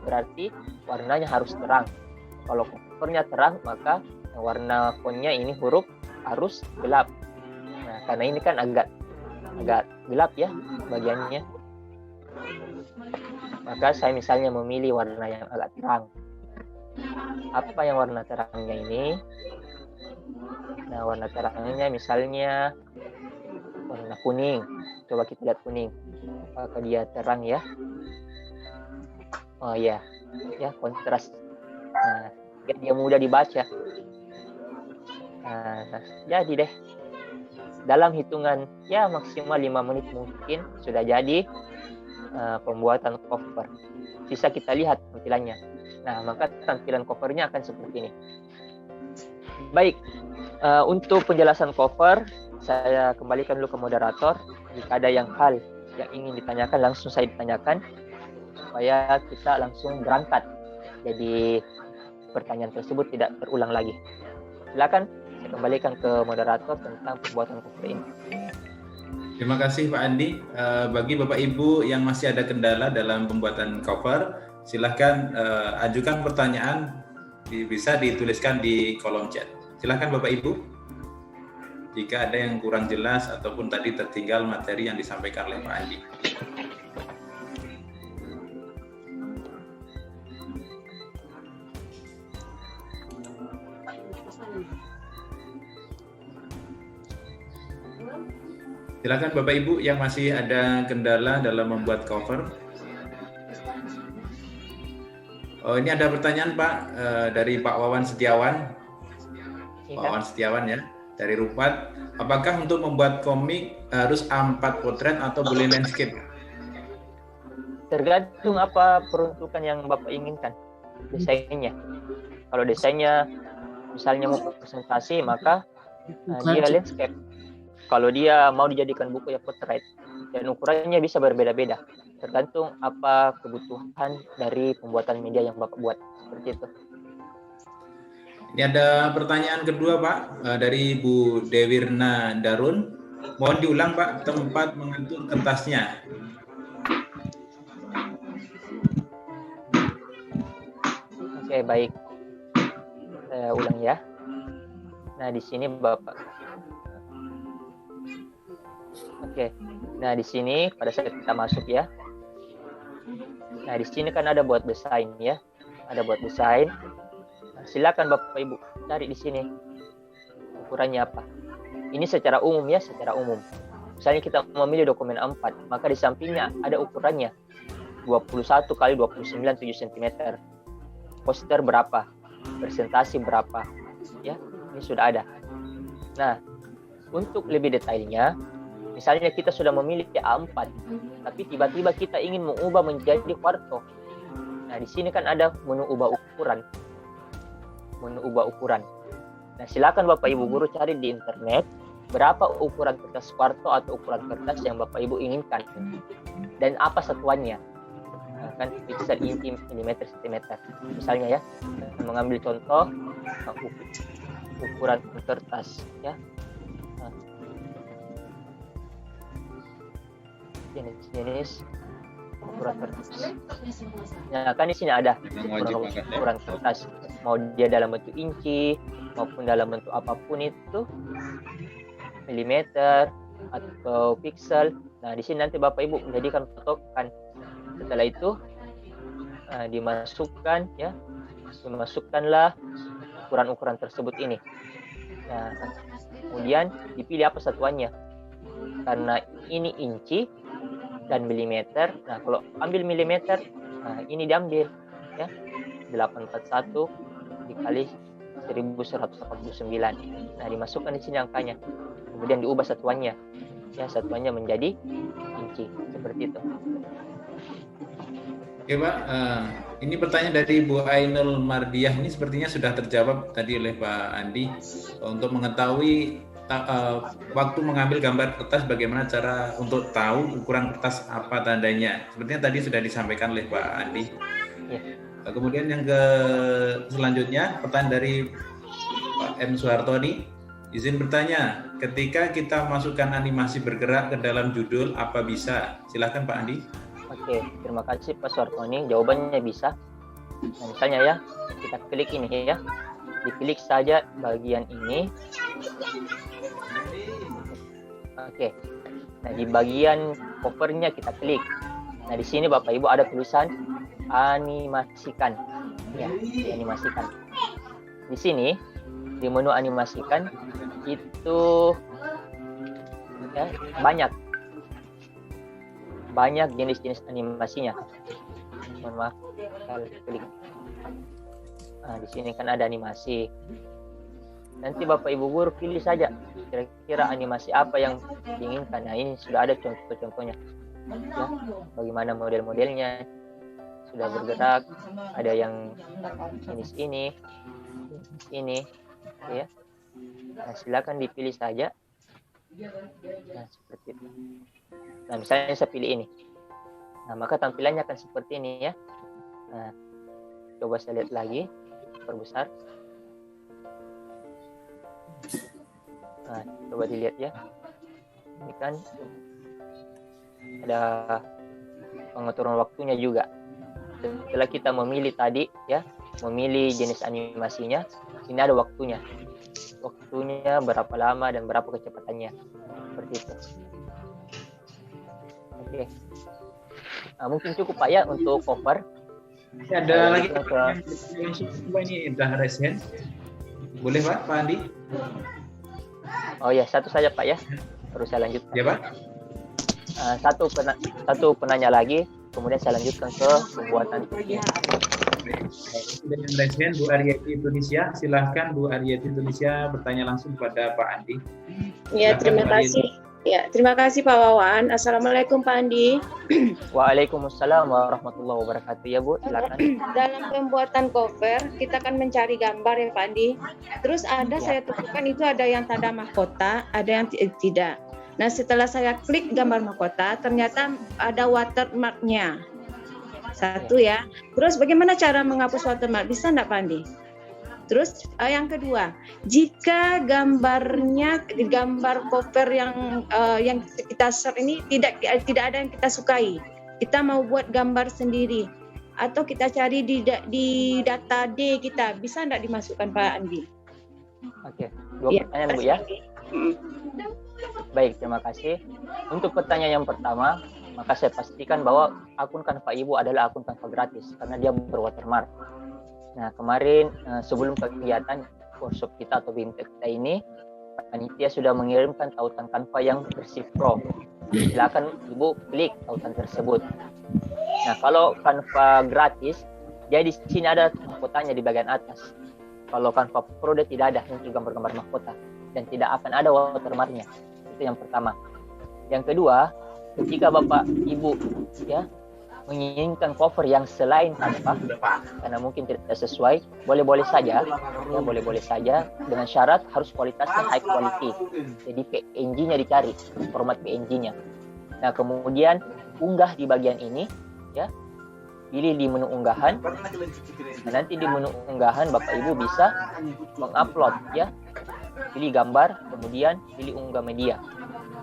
berarti warnanya harus terang. Kalau covernya terang, maka warna fontnya ini huruf harus gelap. Nah, karena ini kan agak gelap ya bagiannya. Maka saya misalnya memilih warna yang agak terang. Apa yang warna terangnya ini? Nah, warna terangnya misalnya warna kuning. Coba kita lihat kuning. Apakah dia terang ya? Oh ya, kontras. Nah, dia mudah dibaca. Nah, jadi deh. Dalam hitungan ya maksimal 5 menit mungkin sudah jadi pembuatan cover. Sisa kita lihat tampilannya. Nah, maka tampilan covernya akan seperti ini. Baik, untuk penjelasan cover, saya kembalikan dulu ke moderator. Jika ada hal yang ingin ditanyakan, langsung saya ditanyakan supaya kita langsung berangkat. Jadi pertanyaan tersebut tidak terulang lagi. Silakan saya kembalikan ke moderator tentang pembuatan cover ini. Terima kasih Pak Andi. Bagi Bapak Ibu yang masih ada kendala dalam pembuatan cover, silahkan ajukan pertanyaan, bisa dituliskan di kolom chat. Silahkan Bapak Ibu. Jika ada yang kurang jelas ataupun tadi tertinggal materi yang disampaikan oleh Pak Andi. Silakan Bapak Ibu yang masih ada kendala dalam membuat cover. Oh, ini ada pertanyaan Pak dari Pak Wawan Setiawan. Pak Wawan Setiawan ya, dari Rupat. Apakah untuk membuat komik harus A4 potret atau boleh landscape? Tergantung apa peruntukan yang Bapak inginkan desainnya. Kalau desainnya misalnya mau presentasi, maka dia landscape. Kalau dia mau dijadikan buku ya portrait, dan ukurannya bisa berbeda-beda, tergantung apa kebutuhan dari pembuatan media yang Bapak buat, seperti itu. Ini ada pertanyaan kedua Pak, dari Bu Dewirna Darun. Mohon diulang Pak, tempat mengatur kertasnya. Oke, baik. Saya ulang ya. Nah, di sini Bapak. Oke, nah di sini pada saat kita masuk ya. Nah di sini kan ada buat desain ya, ada buat desain. Nah, silakan Bapak Ibu cari di sini ukurannya apa. Ini secara umum ya, secara umum. Misalnya kita memilih dokumen A4, maka di sampingnya ada ukurannya 21 kali 29 7 cm. Poster berapa, presentasi berapa, ya ini sudah ada. Nah untuk lebih detailnya, misalnya kita sudah memilih A4, tapi tiba-tiba kita ingin mengubah menjadi quarto. Nah, di sini kan ada menu ubah ukuran. Menu ubah ukuran. Nah, silakan Bapak Ibu guru cari di internet berapa ukuran kertas quarto atau ukuran kertas yang Bapak Ibu inginkan. Dan apa satuannya. Nah, kan pixel, inci, milimeter, sentimeter. Misalnya ya, mengambil contoh ukuran kertas ya. Jenis ukuran kertas. Nah, kan di sini ada ukuran kertas, mau dia dalam bentuk inci maupun dalam bentuk apapun itu, milimeter atau pixel. Nah, di sini nanti Bapak Ibu menjadikan patokan. Setelah itu dimasukkanlah ukuran-ukuran tersebut ini. Nah, kemudian dipilih apa satuannya. Karena ini inci dan milimeter. Nah, kalau ambil milimeter, ini diambil ya 841 dikali 1189. Nah, dimasukkan di sini angkanya. Kemudian diubah satuannya. Ya, satuannya menjadi inci seperti itu. Oke Pak, ini pertanyaan dari Bu Ainul Mardiah ini sepertinya sudah terjawab tadi oleh Pak Andi. Untuk mengetahui waktu mengambil gambar kertas, bagaimana cara untuk tahu ukuran kertas apa tandanya. Sepertinya tadi sudah disampaikan oleh Pak Andi. Ya. Kemudian yang selanjutnya pertanyaan dari Pak M. Suhartoni. Izin bertanya, ketika kita masukkan animasi bergerak ke dalam judul, apa bisa? Silakan Pak Andi. Oke, terima kasih Pak Suhartoni. Jawabannya bisa. Nah, misalnya ya, kita klik ini ya. Diklik saja bagian ini. Oke. Nah, di bagian covernya kita klik. Nah, di sini Bapak Ibu ada tulisan animasikan. Ya, animasikan. Di sini di menu animasikan itu ya, banyak jenis-jenis animasinya. Mohon maaf, saya klik. Nah, di sini kan ada animasi. Nanti Bapak Ibu guru pilih saja kira-kira animasi apa yang diinginkan. Nah, ini sudah ada contoh-contohnya. Ya, bagaimana model-modelnya sudah bergerak. Ada yang jenis ini, ya. Nah, silakan dipilih saja. Nah, seperti itu. Nah, misalnya saya pilih ini. Nah, maka tampilannya akan seperti ini ya. Nah, coba saya lihat lagi, perbesar. Nah, coba dilihat ya. Ini kan ada pengaturan waktunya juga. Setelah kita memilih tadi ya, memilih jenis animasinya, ini ada waktunya. Waktunya berapa lama dan berapa kecepatannya. Seperti itu. Oke. Nah, mungkin cukup Pak ya untuk cover. Ada lagi ini udah resen. Boleh Pak Andi? Oh ya, satu saja Pak ya. Terus saya lanjutkan. Ya Pak. Satu penanya lagi, kemudian saya lanjutkan ke pembuatan. Dengan resen Bu Arieti Tunisia, silahkan Bu Arieti Tunisia bertanya langsung kepada Pak Andi. Ya, terima kasih. Ya, terima kasih Pak Wawan. Assalamualaikum Pak Andi. Waalaikumsalam warahmatullahi wabarakatuh ya Bu, silakan. Dalam pembuatan cover kita kan mencari gambar ya Pak Andi. Terus ada saya temukan itu ada yang tanda mahkota, ada yang tidak. Nah, setelah saya klik gambar mahkota, ternyata ada watermark-nya. Satu ya. Terus bagaimana cara menghapus watermark? Bisa enggak Pak Andi? Terus yang kedua, jika gambar cover yang kita share ini tidak ada yang kita sukai, kita mau buat gambar sendiri atau kita cari di data D kita, bisa enggak dimasukkan Pak Andi? Oke, dua pertanyaan Bu ya. Baik, terima kasih. Untuk pertanyaan yang pertama, maka saya pastikan bahwa akun Canva Ibu adalah akun Canva gratis karena dia berwatermark. Nah, kemarin sebelum kegiatan workshop kita atau BIMTEK kita ini, panitia sudah mengirimkan tautan Canva yang versi Pro. Silakan Ibu klik tautan tersebut. Nah, kalau Canva gratis, dia di sini ada mahkotanya di bagian atas. Kalau Canva Pro dia tidak ada untuk gambar-gambar mahkota dan tidak akan ada watermarknya. Itu yang pertama. Yang kedua, ketika Bapak Ibu ya menginginkan cover yang selain Canva karena mungkin tidak sesuai, boleh-boleh saja dengan syarat harus kualitasnya high quality. Jadi PNG-nya dicari, format PNG-nya. Nah, kemudian unggah di bagian ini ya. Pilih di menu unggahan. Nah, nanti di menu unggahan Bapak Ibu bisa mengupload ya. Pilih gambar, kemudian pilih unggah media.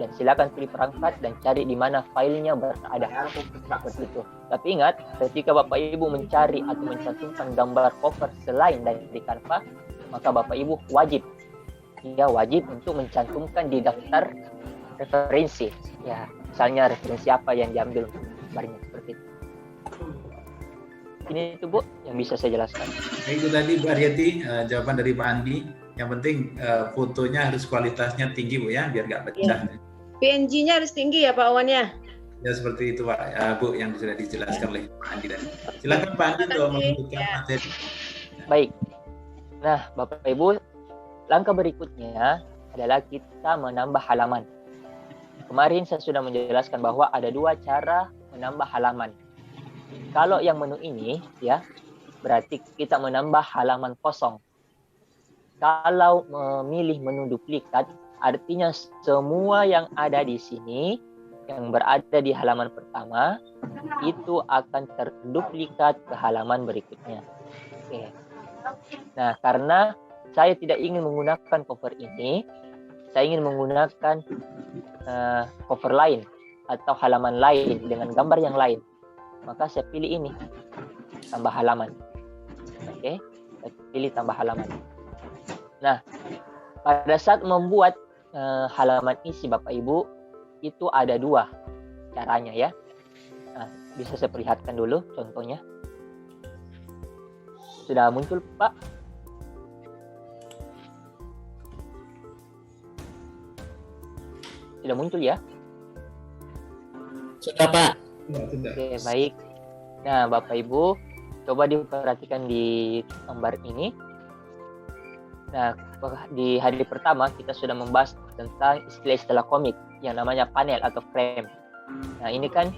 dan silakan pilih perangkat dan cari di mana filenya berada. Seperti itu. Tapi ingat, ketika Bapak Ibu mencari atau mencantumkan gambar cover selain dari Canva, maka Bapak Ibu wajib untuk mencantumkan di daftar referensi. Ya, misalnya referensi apa yang diambil untuk gambarnya, seperti itu. Ini itu Bu yang bisa saya jelaskan. Itu tadi Bu Aryati jawaban dari Pak Andi. Yang penting fotonya harus kualitasnya tinggi Bu ya, biar nggak pecah. PNG-nya harus tinggi ya Pak Wan ya. Ya seperti itu Pak Bu yang sudah dijelaskan oleh Pak Andi tadi. Silakan Pak Andi untuk melanjutkan materi. Baik. Nah, Bapak Ibu, langkah berikutnya adalah kita menambah halaman. Kemarin saya sudah menjelaskan bahwa ada 2 cara menambah halaman. Kalau yang menu ini ya, berarti kita menambah halaman kosong. Kalau memilih menu duplikat, artinya semua yang ada di sini yang berada di halaman pertama itu akan terduplikat ke halaman berikutnya. Oke. Nah, karena saya tidak ingin menggunakan cover ini, saya ingin menggunakan cover lain atau halaman lain dengan gambar yang lain. Maka saya pilih ini, tambah halaman. Oke, saya pilih tambah halaman. Nah, pada saat membuat halaman isi Bapak Ibu, itu ada 2 caranya ya. Nah, bisa saya perlihatkan dulu contohnya. Sudah muncul Pak? Sudah muncul ya? Sudah Pak. Oke, baik. Nah, Bapak Ibu, coba diperhatikan di gambar ini. Nah, di hari pertama kita sudah membahas tentang istilah-istilah komik yang namanya panel atau frame. Nah, ini kan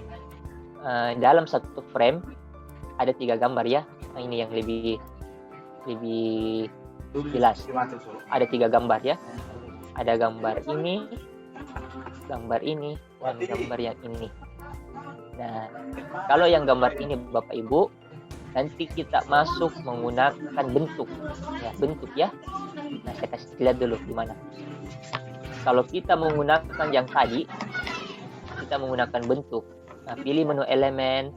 dalam satu frame ada 3 gambar ya. Nah, ini yang lebih jelas. Ada 3 gambar ya. Ada gambar ini, dan gambar yang ini. Nah, kalau yang gambar ini Bapak Ibu, nanti kita masuk menggunakan bentuk ya. Nah, saya kasih lihat dulu gimana. Kalau kita menggunakan yang tadi, kita menggunakan bentuk. Nah, pilih menu elemen,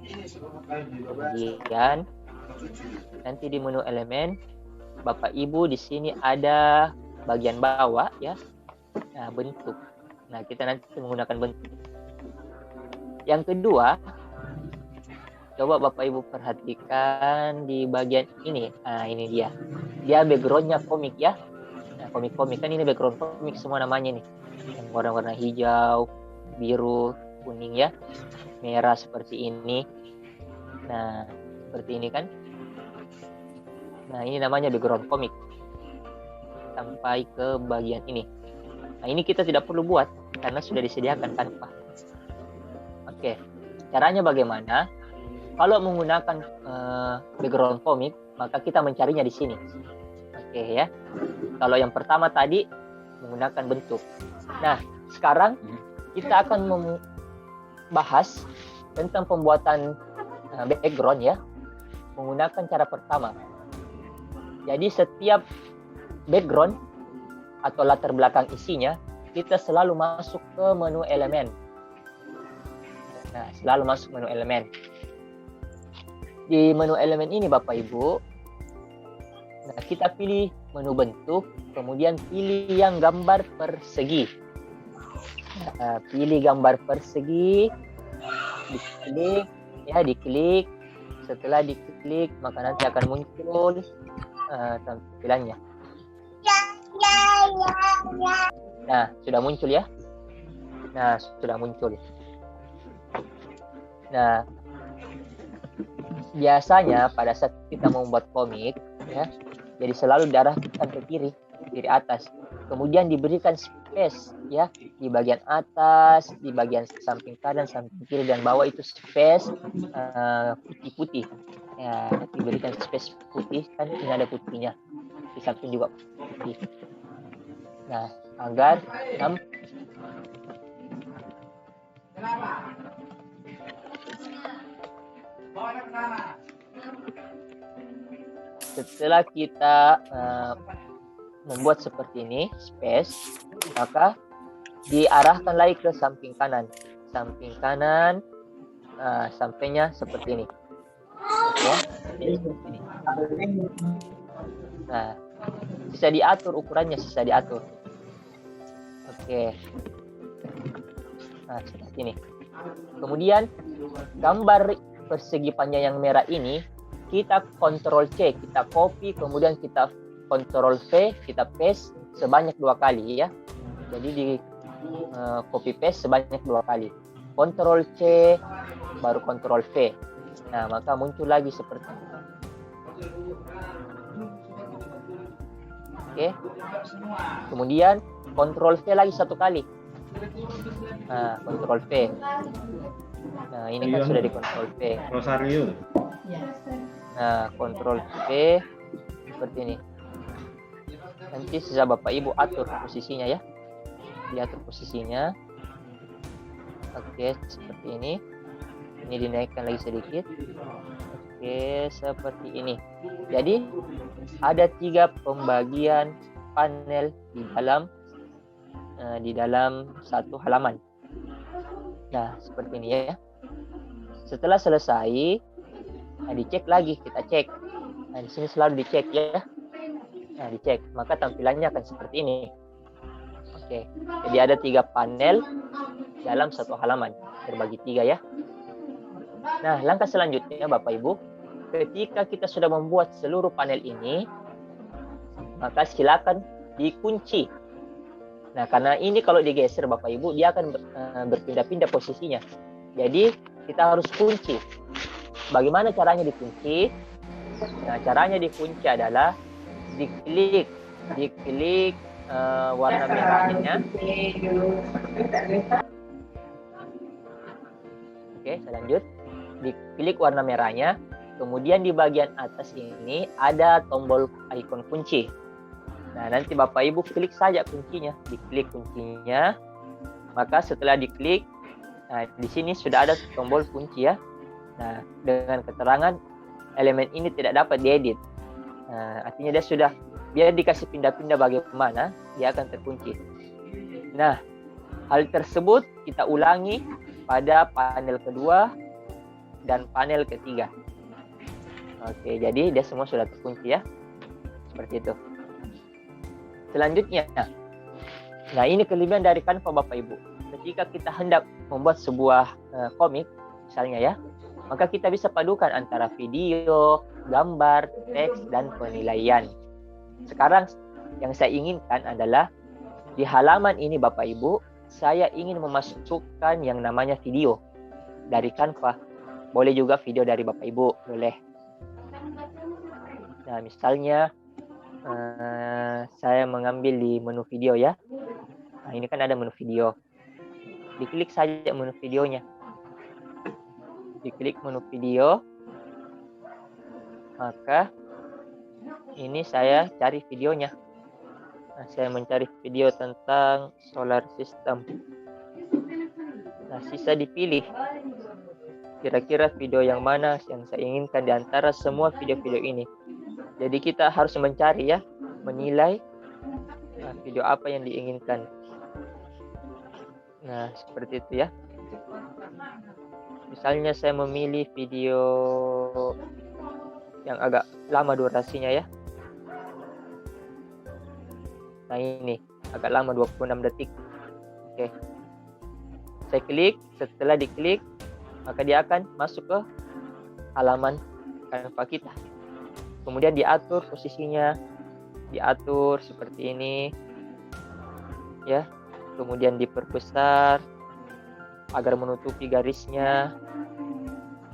kemudian nanti di menu elemen, Bapak Ibu di sini ada bagian bawah ya. Nah, bentuk. Nah, kita nanti menggunakan bentuk. Yang kedua, coba Bapak Ibu perhatikan di bagian ini. Nah, ini dia. Dia background-nya komik ya. Nah, komik-komik kan ini background komik semua namanya nih. Yang warna-warna hijau, biru, kuning ya. Merah seperti ini. Nah, seperti ini kan. Nah, ini namanya background komik. Sampai ke bagian ini. Nah, ini kita tidak perlu buat karena sudah disediakan tanpa. Oke, caranya bagaimana? Kalau menggunakan background komik, maka kita mencarinya di sini. Oke ya. Kalau yang pertama tadi menggunakan bentuk. Nah, sekarang kita akan membahas tentang pembuatan background ya, menggunakan cara pertama. Jadi setiap background atau latar belakang isinya, kita selalu masuk ke menu elemen. Nah, selalu masuk menu elemen. Di menu elemen ini Bapak Ibu, nah kita pilih menu bentuk, kemudian pilih yang gambar persegi. Nah, pilih gambar persegi, diklik. Setelah diklik, maka nanti akan muncul tampilannya. Nah, sudah muncul ya. Nah, sudah muncul. Nah, biasanya pada saat kita membuat komik ya, jadi selalu diarahkan ke kiri atas. Kemudian diberikan space ya di bagian atas, di bagian samping kanan, samping kiri dan bawah itu space putih-putih. Ya, diberikan space putih kan, ini ada putihnya. Di samping juga putih. Nah, agar setelah kita membuat seperti ini space, maka diarahkan lagi ke samping kanan. Samping kanan, sampainya seperti ini. Oke, seperti ini. Nah, bisa diatur ukurannya, bisa diatur. Oke. Nah, seperti ini. Kemudian gambar persegi panjang yang merah ini kita Ctrl C, kita copy, kemudian kita Ctrl V, kita paste sebanyak 2 kali ya. Jadi di copy paste sebanyak 2 kali. Ctrl C baru Ctrl V. Nah, maka muncul lagi seperti ini. Oke. Kemudian Ctrl V lagi 1 kali. Nah, Ctrl V. Nah, ini kan sudah di Ctrl V. Rosario. Nah, Ctrl V seperti ini. Nanti sisa Bapak Ibu atur posisinya ya. Diatur posisinya. Oke, seperti ini. Ini dinaikkan lagi sedikit. Oke, seperti ini. Jadi ada 3 pembagian panel di dalam satu halaman. Nah, seperti ini ya. Setelah selesai, dicek lagi, kita cek. Nah, di sini selalu dicek ya. Nah, dicek, maka tampilannya akan seperti ini. Oke, jadi ada 3 panel dalam satu halaman, terbagi 3 ya. Nah, langkah selanjutnya Bapak Ibu, ketika kita sudah membuat seluruh panel ini, maka silakan dikunci. Nah, karena ini kalau digeser Bapak Ibu, dia akan berpindah-pindah posisinya. Jadi, kita harus kunci. Bagaimana caranya dikunci? Nah, caranya dikunci adalah diklik warna merahnya. Oke, saya lanjut. Diklik warna merahnya. Kemudian di bagian atas ini ada tombol ikon kunci. Nah, nanti Bapak Ibu klik saja kuncinya, diklik kuncinya. Maka setelah diklik, nah di sini sudah ada tombol kunci ya. Nah, dengan keterangan elemen ini tidak dapat diedit. Nah, artinya dia dikasih pindah-pindah bagaimana dia akan terkunci. Nah, hal tersebut kita ulangi pada panel kedua dan panel ketiga. Oke, jadi dia semua sudah terkunci ya. Seperti itu. Selanjutnya, nah ini kelebihan dari Canva Bapak Ibu. Ketika kita hendak membuat sebuah komik, misalnya ya, maka kita bisa padukan antara video, gambar, teks, dan penilaian. Sekarang yang saya inginkan adalah di halaman ini Bapak Ibu, saya ingin memasukkan yang namanya video dari Canva. Boleh juga video dari Bapak Ibu, boleh. Nah, misalnya saya mengambil di menu video ya. Nah, ini kan ada menu video. Diklik saja menu videonya. Diklik menu video. Maka ini saya cari videonya. Nah, saya mencari video tentang solar system. Nah, sisa dipilih. Kira-kira video yang mana yang saya inginkan di antara semua video-video ini. Jadi kita harus mencari ya, menilai video apa yang diinginkan. Nah, seperti itu ya. Misalnya saya memilih video yang agak lama durasinya ya. Nah, ini agak lama 26 detik. Oke. Saya klik, setelah diklik maka dia akan masuk ke halaman Canva kita. Kemudian diatur posisinya, diatur seperti ini, ya. Kemudian diperbesar agar menutupi garisnya.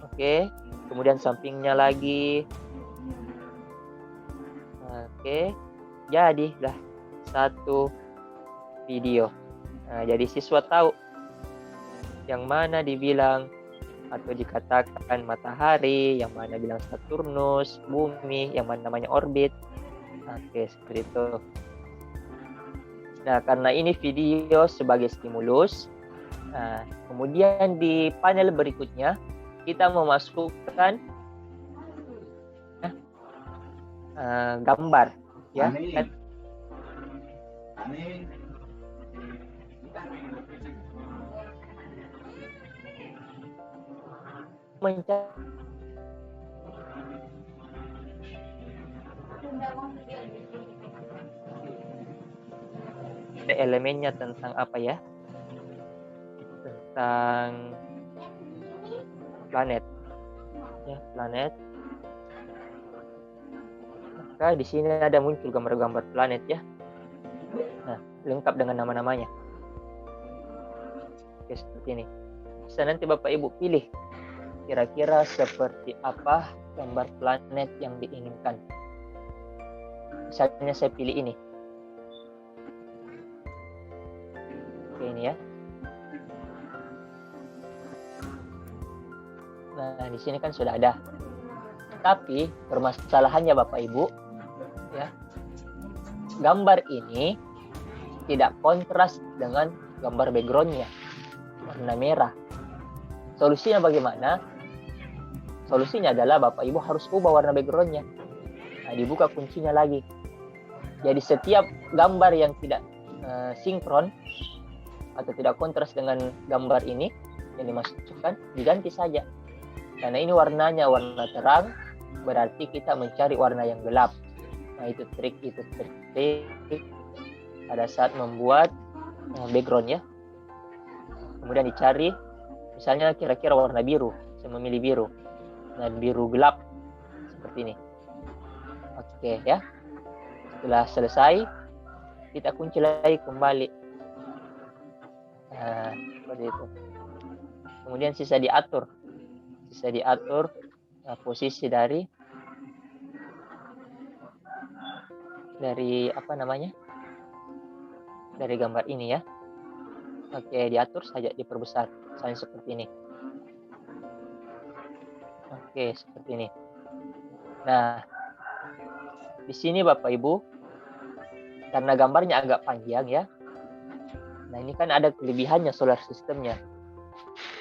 Oke. Kemudian sampingnya lagi. Oke. Jadilah satu video. Nah, jadi siswa tahu yang mana dibilang atau dikatakan matahari, yang mana bilang Saturnus, bumi, yang mana namanya orbit. Oke, seperti itu. Nah, karena ini video sebagai stimulus, nah, kemudian di panel berikutnya kita memasukkan gambar, ya. Mencari elemennya tentang apa ya? Tentang planet. Ya, planet. Maka di sini ada muncul gambar-gambar planet ya. Nah, lengkap dengan nama-namanya. Oke, seperti ini. Bisa nanti Bapak Ibu pilih kira-kira seperti apa gambar planet yang diinginkan. Misalnya saya pilih ini. Oke, ini ya. Nah, di sini kan sudah ada. Tapi permasalahannya Bapak Ibu, ya, gambar ini tidak kontras dengan gambar backgroundnya, warna merah. Solusinya bagaimana? Solusinya adalah Bapak Ibu harus ubah warna backgroundnya. Nah, dibuka kuncinya lagi. Jadi setiap gambar yang tidak sinkron atau tidak kontras dengan gambar ini yang dimasukkan, diganti saja. Karena ini warnanya warna terang, berarti kita mencari warna yang gelap. Nah, itu trik pada saat membuat background ya. Kemudian dicari, misalnya kira-kira warna biru, saya memilih biru. Nah, biru gelap seperti ini. Oke ya. Setelah selesai, kita kunci lagi kembali. Nah, seperti itu. Kemudian sisa diatur posisi dari apa namanya? Dari gambar ini ya. Oke, diatur saja, diperbesar. Misalnya seperti ini. Oke, seperti ini. Nah, di sini Bapak Ibu, karena gambarnya agak panjang ya. Nah, ini kan ada kelebihannya solar systemnya.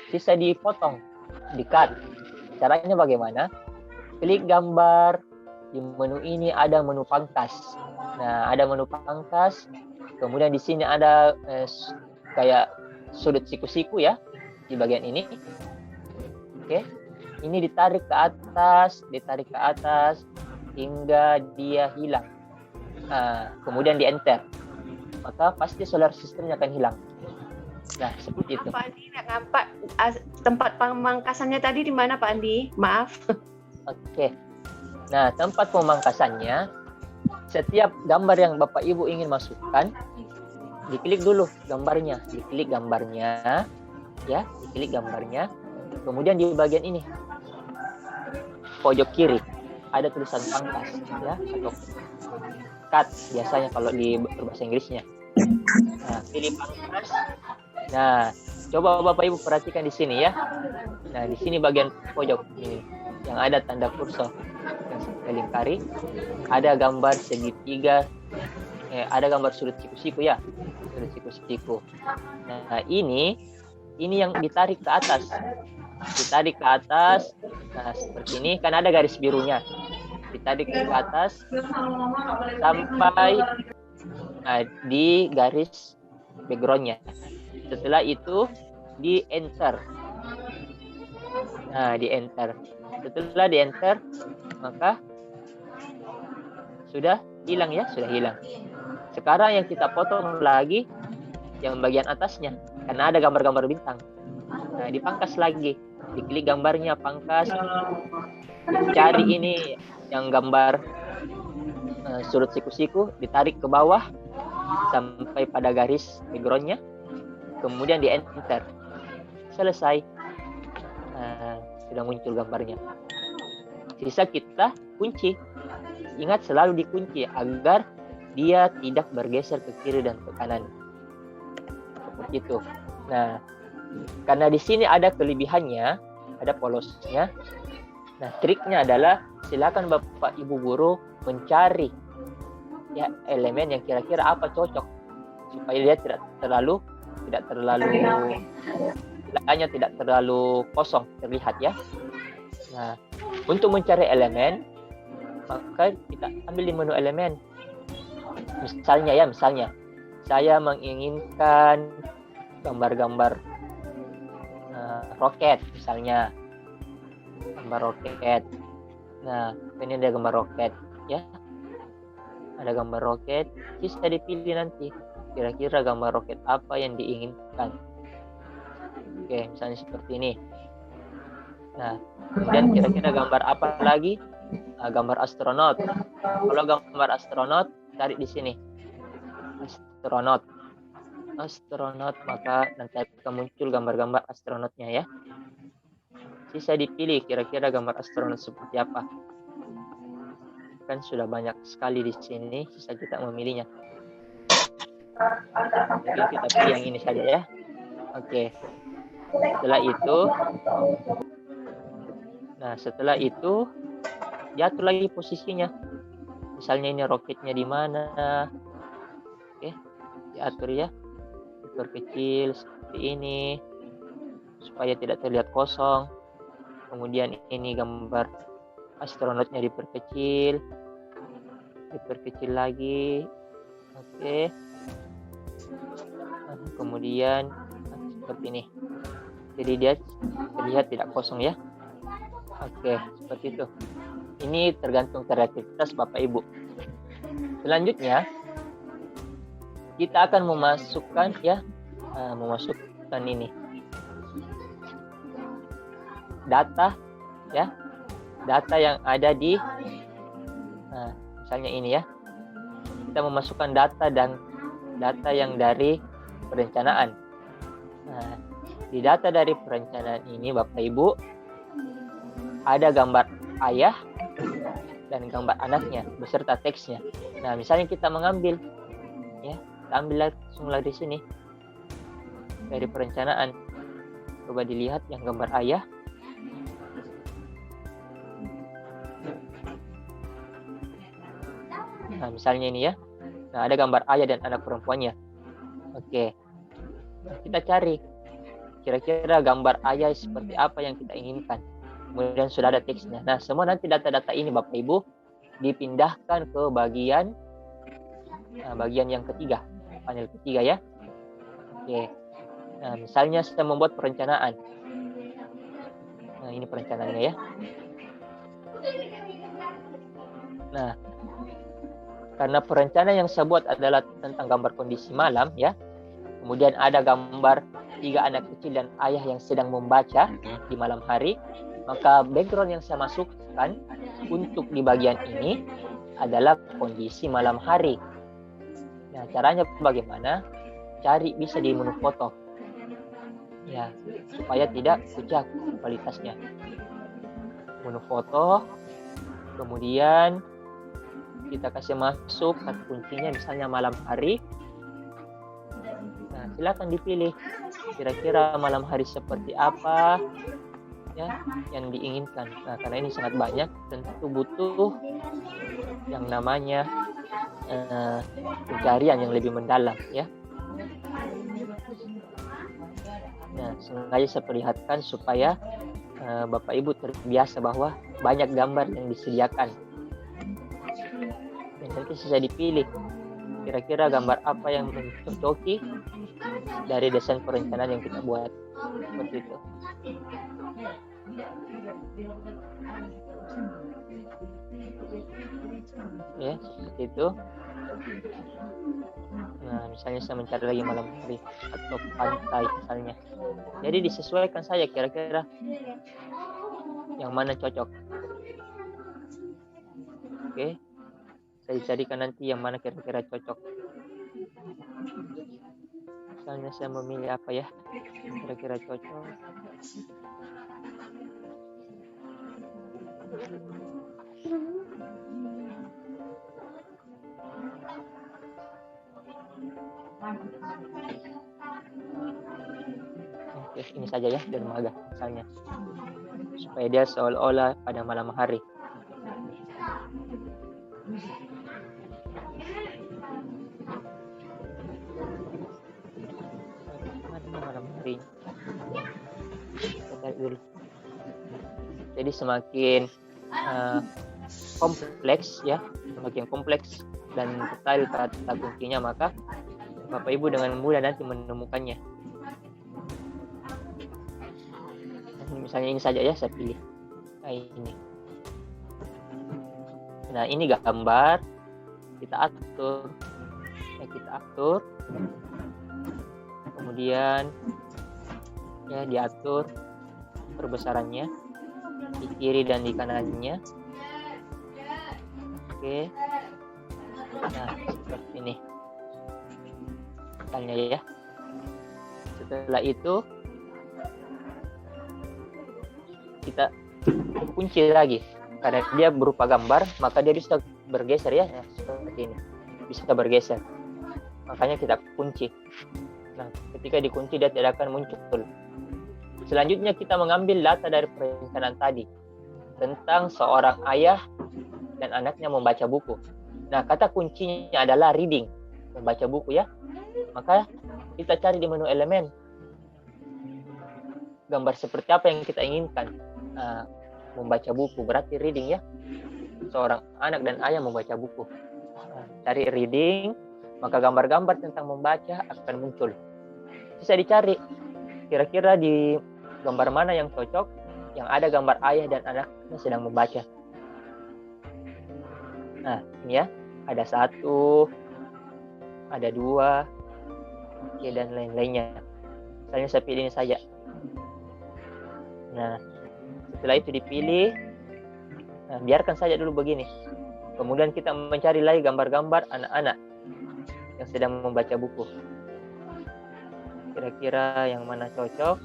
Bisa dipotong, di-cut. Caranya bagaimana? Klik gambar, di menu ini ada menu pangkas. Nah, ada menu pangkas. Kemudian di sini ada kayak sudut siku-siku ya di bagian ini. Oke. Ini ditarik ke atas hingga dia hilang. Nah, kemudian di enter. Maka pasti solar systemnya akan hilang. Nah, seperti itu. Pak Andi, nampak tempat pemangkasannya tadi di mana Pak Andi? Maaf. Oke. Nah, tempat pemangkasannya, setiap gambar yang Bapak Ibu ingin masukkan, diklik dulu gambarnya, ya, diklik gambarnya. Kemudian di bagian ini, pojok kiri, ada tulisan pangkas, ya, atau cut biasanya kalau di bahasa Inggrisnya. Nah, pilih pangkas. Nah, coba Bapak Ibu perhatikan di sini ya. Nah, di sini bagian pojok ini yang ada tanda kursor yang saya lingkari, ada gambar segitiga, ada gambar sudut siku-siku ya, sudut siku-siku. Nah, ini yang ditarik ke atas. Nah, seperti ini kan ada garis birunya. Ditarik ke atas sampai di garis backgroundnya. Setelah itu di enter. Nah, di enter. Setelah di enter, maka sudah hilang ya, sudah hilang. Sekarang yang kita potong lagi yang bagian atasnya, karena ada gambar-gambar bintang. Nah, dipangkas lagi, diklik gambarnya, pangkas, cari ini yang gambar sudut siku-siku, ditarik ke bawah sampai pada garis backgroundnya, kemudian di enter. Selesai. Sudah muncul gambarnya. Sisa kita kunci. Ingat selalu dikunci agar dia tidak bergeser ke kiri dan ke kanan. Seperti itu. Nah, karena di sini ada kelebihannya, ada polosnya. Nah, triknya adalah silakan Bapak Ibu guru mencari ya elemen yang kira-kira apa cocok supaya dia tidak terlalu hanya tidak terlalu kosong terlihat ya. Nah, untuk mencari elemen, maka kita ambil di menu elemen. Misalnya saya menginginkan gambar-gambar roket misalnya, gambar roket. Nah, ini ada gambar roket ya, ada gambar roket, bisa dipilih nanti kira-kira gambar roket apa yang diinginkan. Oke, misalnya seperti ini. Nah, kemudian kira-kira gambar apa lagi? Gambar astronot. Kalau gambar astronot, cari di sini astronot, maka nanti akan muncul gambar-gambar astronotnya ya. Bisa dipilih kira-kira gambar astronot seperti apa. Kan sudah banyak sekali di sini, sisa kita memilihnya. Jadi kita pilih yang ini saja ya. Oke. Setelah itu diatur lagi posisinya. Misalnya ini roketnya di mana. Oke, diatur ya. Diperkecil seperti ini supaya tidak terlihat kosong. Kemudian ini gambar astronotnya diperkecil lagi. Oke. Kemudian seperti ini. Jadi dia terlihat tidak kosong ya. Oke, seperti itu. Ini tergantung kreativitas Bapak Ibu. Selanjutnya kita akan memasukkan ini data ya, data yang ada di misalnya ini ya, kita memasukkan data yang dari perencanaan. Di data dari perencanaan ini Bapak Ibu ada gambar ayah dan gambar anaknya beserta teksnya. Nah, misalnya kita mengambil ya, kita ambil langsung di sini dari perencanaan. Coba dilihat yang gambar ayah. Nah, misalnya ini ya. Nah, ada gambar ayah dan anak perempuannya. Oke. Nah, kita cari kira-kira gambar ayah seperti apa yang kita inginkan. Kemudian sudah ada teksnya. Nah, semua nanti data-data ini Bapak Ibu dipindahkan ke bagian yang ketiga, panel ketiga ya. Oke. Nah, misalnya saya membuat perencanaan. Nah, ini perencanaannya ya. Nah, karena perencanaan yang saya buat adalah tentang gambar kondisi malam ya. Kemudian ada gambar 3 anak kecil dan ayah yang sedang membaca di malam hari. Maka background yang saya masukkan untuk di bagian ini adalah kondisi malam hari. Nah, caranya bagaimana? Cari bisa di menu foto. Ya, supaya tidak pecah kualitasnya. Menu foto, kemudian kita kasih masuk kata kuncinya misalnya malam hari. Nah, silakan dipilih kira-kira malam hari seperti apa ya yang diinginkan. Nah, karena ini sangat banyak, tentu butuh yang namanya pencarian yang lebih mendalam ya. Nah, sengaja saya perlihatkan supaya Bapak Ibu terbiasa bahwa banyak gambar yang disediakan. Dan nanti bisa dipilih kira-kira gambar apa yang mencocoki dari desain perencanaan yang kita buat. Seperti itu. Ya, seperti itu. Nah, misalnya saya mencari lagi malam hari atau pantai misalnya. Jadi disesuaikan saja kira-kira yang mana cocok. Oke. Saya carikan nanti yang mana kira-kira cocok. Misalnya saya memilih apa ya kira-kira cocok. Oke, ini saja ya dermaga misalnya, supaya dia seolah-olah pada malam hari. Malam hari. Kita cari dulu. Jadi semakin kompleks ya, semakin kompleks dan detail kata kuncinya, maka Bapak Ibu dengan mudah nanti menemukannya. Misalnya ini saja ya, saya pilih. Nah, ini. Nah, ini gambar. Kita atur. Kemudian ya diatur perbesarannya di kiri dan di kanannya. Oke. Nah, seperti ini. Misalnya ya. Setelah itu kita kunci lagi. Karena dia berupa gambar, maka dia bisa bergeser ya, seperti ini. Bisa bergeser. Makanya kita kunci. Nah, ketika dikunci dia tidak akan muncul. Selanjutnya kita mengambil data dari perencanaan tadi tentang seorang ayah dan anaknya membaca buku. Nah, kata kuncinya adalah reading, membaca buku ya. Maka kita cari di menu elemen gambar seperti apa yang kita inginkan. Nah, membaca buku berarti reading ya. Seorang anak dan ayah membaca buku. Nah, cari reading, maka gambar-gambar tentang membaca akan muncul. Bisa dicari kira-kira di gambar mana yang cocok, yang ada gambar ayah dan anaknya sedang membaca. Nah, ini ya, ada 1, ada 2, oke, dan lain-lainnya. Misalnya saya pilih ini saja. Nah, setelah itu dipilih, nah, biarkan saja dulu begini. Kemudian kita mencari lagi gambar-gambar anak-anak yang sedang membaca buku. Kira-kira yang mana cocok.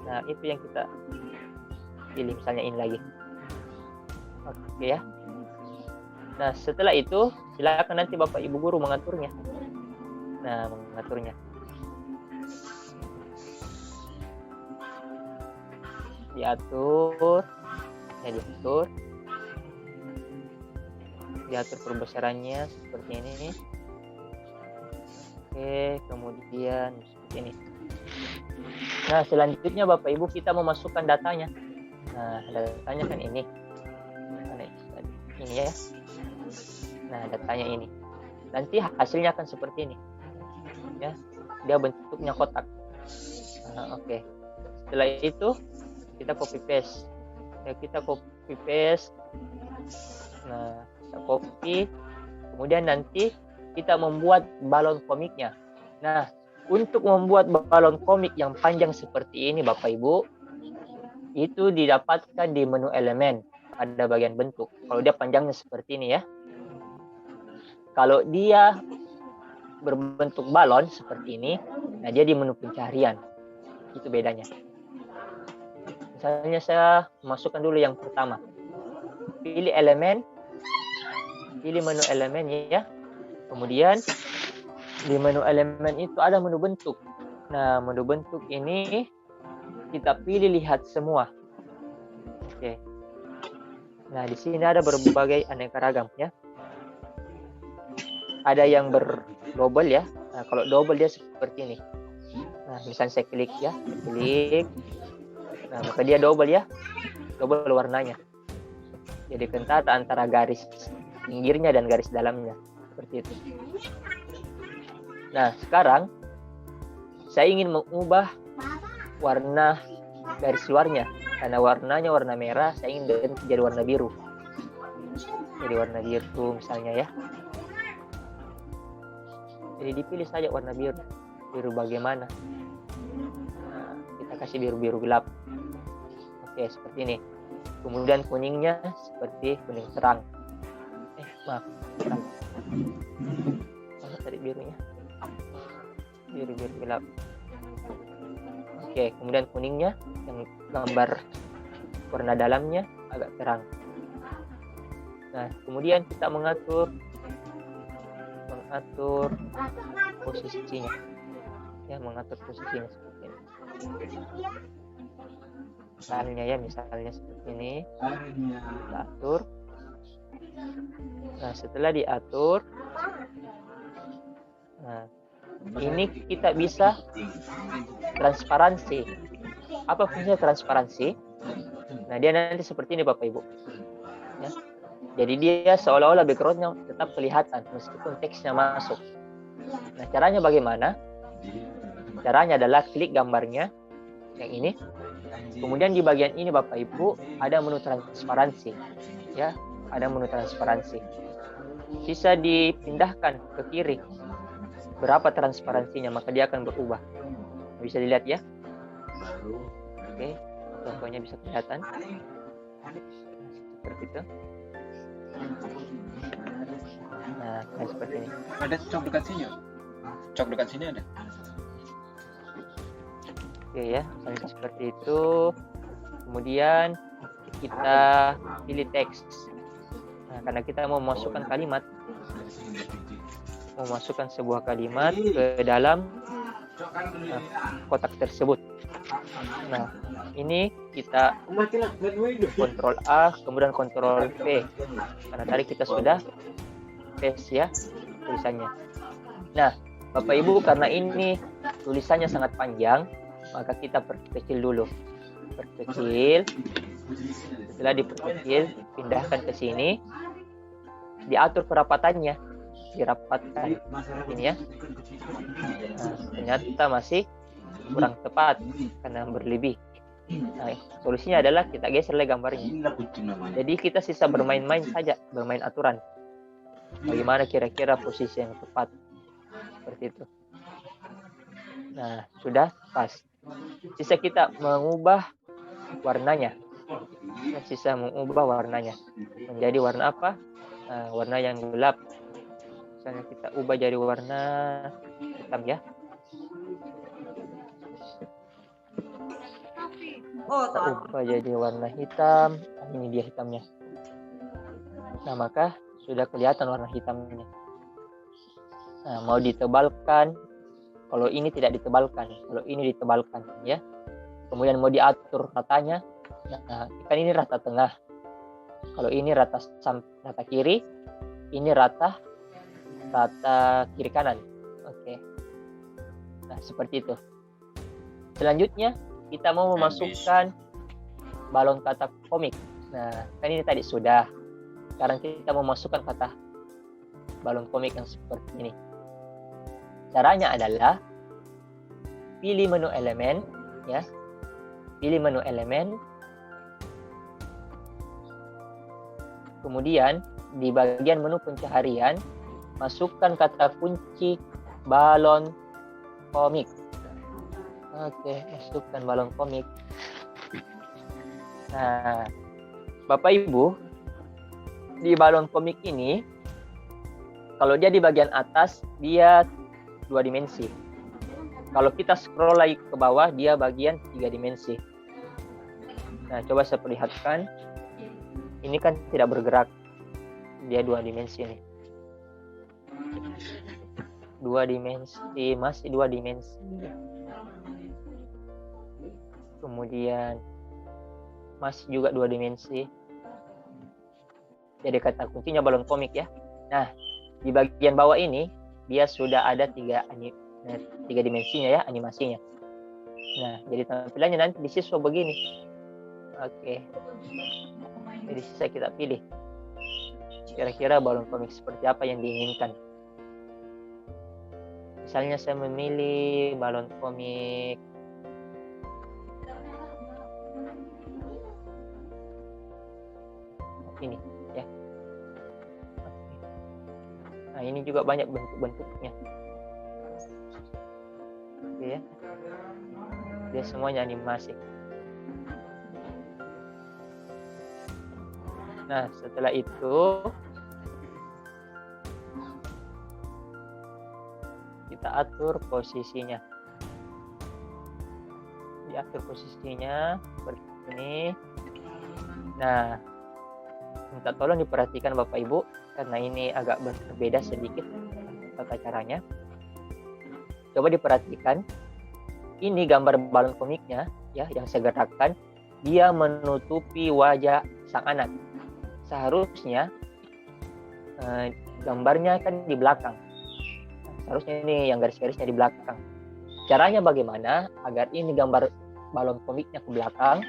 Nah, itu yang kita pilih, misalnya ini lagi. Oke ya. Nah, setelah itu silakan nanti Bapak Ibu guru mengaturnya. Nah, mengaturnya. Diatur. Ya, diatur perbesarannya seperti ini. Oke, kemudian seperti ini. Nah, selanjutnya Bapak Ibu kita memasukkan datanya. Nah, datanya kan ini. Ini ya. Nah, datanya ini. Nanti hasilnya akan seperti ini. Ya. Dia bentuknya kotak. Nah, oke. Setelah itu kita copy paste. Ya, kita copy paste. Nah, kita copy. Kemudian nanti kita membuat balon komiknya. Nah, untuk membuat balon komik yang panjang seperti ini Bapak Ibu, itu didapatkan di menu elemen. Ada bagian bentuk. Kalau dia panjangnya seperti ini ya. Kalau dia berbentuk balon seperti ini, nah dia di menu pencarian. Itu bedanya. Misalnya saya masukkan dulu yang pertama. Pilih elemen. Pilih menu elemen ya. Kemudian di menu elemen itu ada menu bentuk. Nah, menu bentuk ini kita pilih lihat semua. Oke. Nah, di sini ada berbagai aneka ragam ya. Ada yang berdouble ya. Nah, kalau double dia seperti ini. Nah, misalnya saya klik ya, klik. Nah, maka dia double ya. Double warnanya. Jadi kentata antara garis pinggirnya dan garis dalamnya. Seperti itu. Nah, sekarang saya ingin mengubah warna garis luarnya. Karena warnanya warna merah, saya ingin ganti jadi warna biru. Jadi warna biru misalnya ya. Jadi dipilih saja warna biru. Biru bagaimana? Nah, kita kasih biru-biru gelap. Oke, seperti ini. Kemudian kuningnya seperti kuning terang. Maaf, terang. Mana tadi birunya? Biru-biru gelap. Oke, kemudian kuningnya yang gambar warna dalamnya agak terang. Nah, kemudian kita mengatur posisinya. Ya, mengatur posisinya seperti ini. Misalnya seperti ini. Kita atur. Nah, setelah diatur, nah, ini kita bisa transparansi. Apa fungsinya transparansi? Nah, dia nanti seperti ini Bapak Ibu. Ya. Jadi dia seolah-olah background-nya tetap kelihatan meskipun teksnya masuk. Nah, caranya bagaimana? Caranya adalah klik gambarnya yang ini. Kemudian di bagian ini Bapak Ibu ada menu transparansi, ya, ada menu transparansi. Sisa dipindahkan ke kiri, berapa transparansinya, maka dia akan berubah. Bisa dilihat ya. Oke, contohnya bisa kelihatan seperti itu. Nah, kayak seperti ini. Ada cok dekat sini. Cok dekat sini ada. Oke ya, misalnya seperti itu. Kemudian kita pilih teks. Nah, karena kita mau masukkan kalimat, memasukkan sebuah kalimat ke dalam kotak tersebut. Nah, ini kita Ctrl A, kemudian Ctrl V. Karena tadi kita sudah paste ya tulisannya. Nah, Bapak Ibu, karena ini tulisannya sangat panjang, maka kita perkecil dulu. Perkecil. Setelah diperkecil, pindahkan ke sini. Diatur kerapatannya, dirapatkan ini ya. Nah, ternyata masih kurang tepat karena berlebih. Nah, solusinya adalah kita geser lagi gambarnya. Jadi kita sisa bermain-main saja, bermain aturan. Bagaimana kira-kira posisi yang tepat, seperti itu. Nah, sudah pas. Sisa kita mengubah warnanya. Sisa mengubah warnanya menjadi warna apa? Nah, warna yang gelap. Misalnya kita ubah jadi warna hitam ya. Kita ubah jadi warna hitam. Ini dia hitamnya. Nah, maka sudah kelihatan warna hitamnya. Nah, mau ditebalkan. Kalau ini tidak ditebalkan, kalau ini ditebalkan ya. Kemudian mau diatur ratanya. Nah, kan ini rata tengah. Kalau ini rata kiri, ini rata kiri kanan. Oke. Nah, seperti itu. Selanjutnya kita mau memasukkan balon kata komik. Nah, kan ini tadi sudah. Sekarang kita mau masukkan kata balon komik yang seperti ini. Caranya adalah pilih menu elemen ya. Pilih menu elemen. Kemudian di bagian menu pencaharian masukkan kata kunci balon komik. Oke, masukkan balon komik. Nah, Bapak Ibu, di balon komik ini kalau dia di bagian atas dia 2 dimensi. Kalau kita scroll lagi ke bawah, dia bagian 3 dimensi. Nah, coba saya perlihatkan. Ini kan tidak bergerak. Dia 2 dimensi nih. 2 dimensi, masih 2 dimensi. Kemudian masih juga 2 dimensi. Jadi kata kuncinya balon komik ya. Nah, di bagian bawah ini dia sudah ada 3 dimensinya ya, animasinya. Nah, jadi tampilannya nanti di siswa begini. Oke. Jadi sisa kita pilih. Kira-kira balon komik seperti apa yang diinginkan. Misalnya saya memilih balon komik ini ya. Nah, ini juga banyak bentuk-bentuknya. Oke ya. Dia semuanya animasi. Nah, setelah itu kita atur posisinya. Diatur posisinya seperti ini. Nah, minta tolong diperhatikan Bapak Ibu karena ini agak berbeda sedikit tata caranya. Coba diperhatikan. Ini gambar balon komiknya ya yang saya gerakkan, dia menutupi wajah sang anak. Seharusnya gambarnya kan di belakang. Seharusnya ini yang garis-garisnya di belakang. Caranya bagaimana agar ini gambar balon komiknya ke belakang?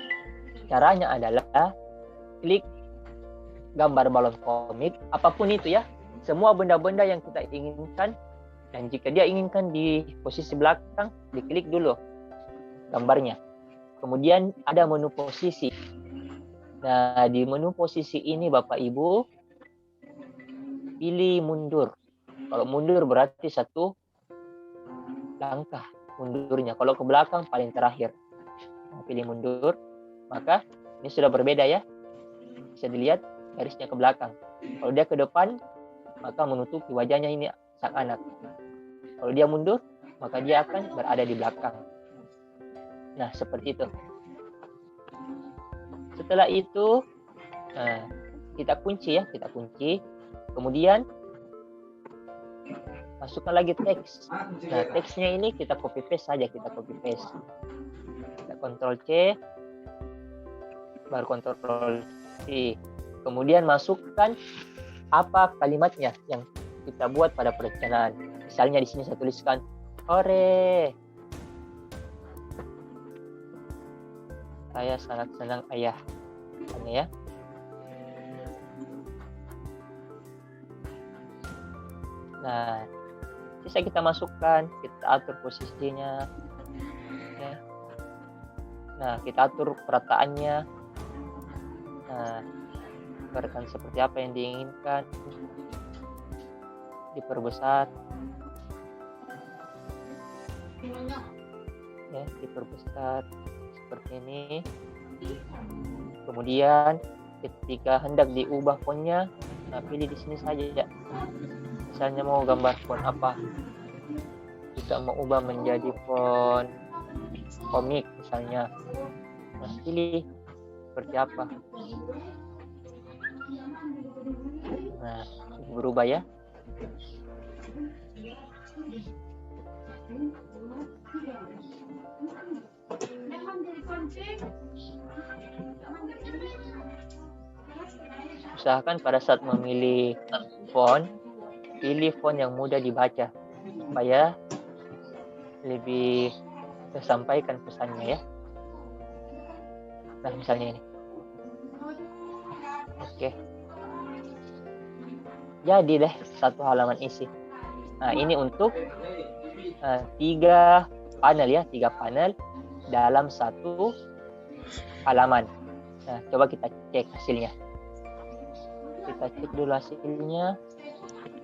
Caranya adalah klik gambar balon komik, apapun itu ya, semua benda-benda yang kita inginkan, dan jika dia inginkan di posisi belakang, diklik dulu gambarnya. Kemudian ada menu posisi. Nah, di menu posisi ini Bapak Ibu pilih mundur. Kalau mundur berarti 1 langkah mundurnya. Kalau ke belakang paling terakhir. Nah, pilih mundur, maka ini sudah berbeda ya. Bisa dilihat garisnya ke belakang. Kalau dia ke depan, maka menutupi wajahnya ini sang anak. Kalau dia mundur, maka dia akan berada di belakang. Nah, seperti itu. Setelah itu, kita kunci ya, kita kunci. Kemudian masukkan lagi teks. Nah, teksnya ini kita copy paste saja, kita copy paste. Kita Ctrl C, baru Ctrl C. Kemudian masukkan apa kalimatnya yang kita buat pada perencanaan. Misalnya di sini saya tuliskan hore. Saya sangat senang ayah. Ini ya. Nah, bisa kita masukkan, kita atur posisinya. Ya. Nah, kita atur perataannya. Nah, berikan seperti apa yang diinginkan. Diperbesar. Ya, diperbesar seperti ini. Kemudian ketika hendak diubah fontnya, nah pilih di sini saja. Misalnya mau gambar font apa, jika mau ubah menjadi font komik misalnya, nah pilih seperti apa. Nah, berubah ya. Usahakan pada saat memilih font, pilih font yang mudah dibaca supaya lebih tersampaikan pesannya ya. Nah, misalnya ini. Oke. Jadi deh 1 halaman isi. Nah, ini untuk 3 panel ya, 3 panel dalam 1 halaman. Nah, coba kita cek hasilnya. Kita cek dulu hasilnya.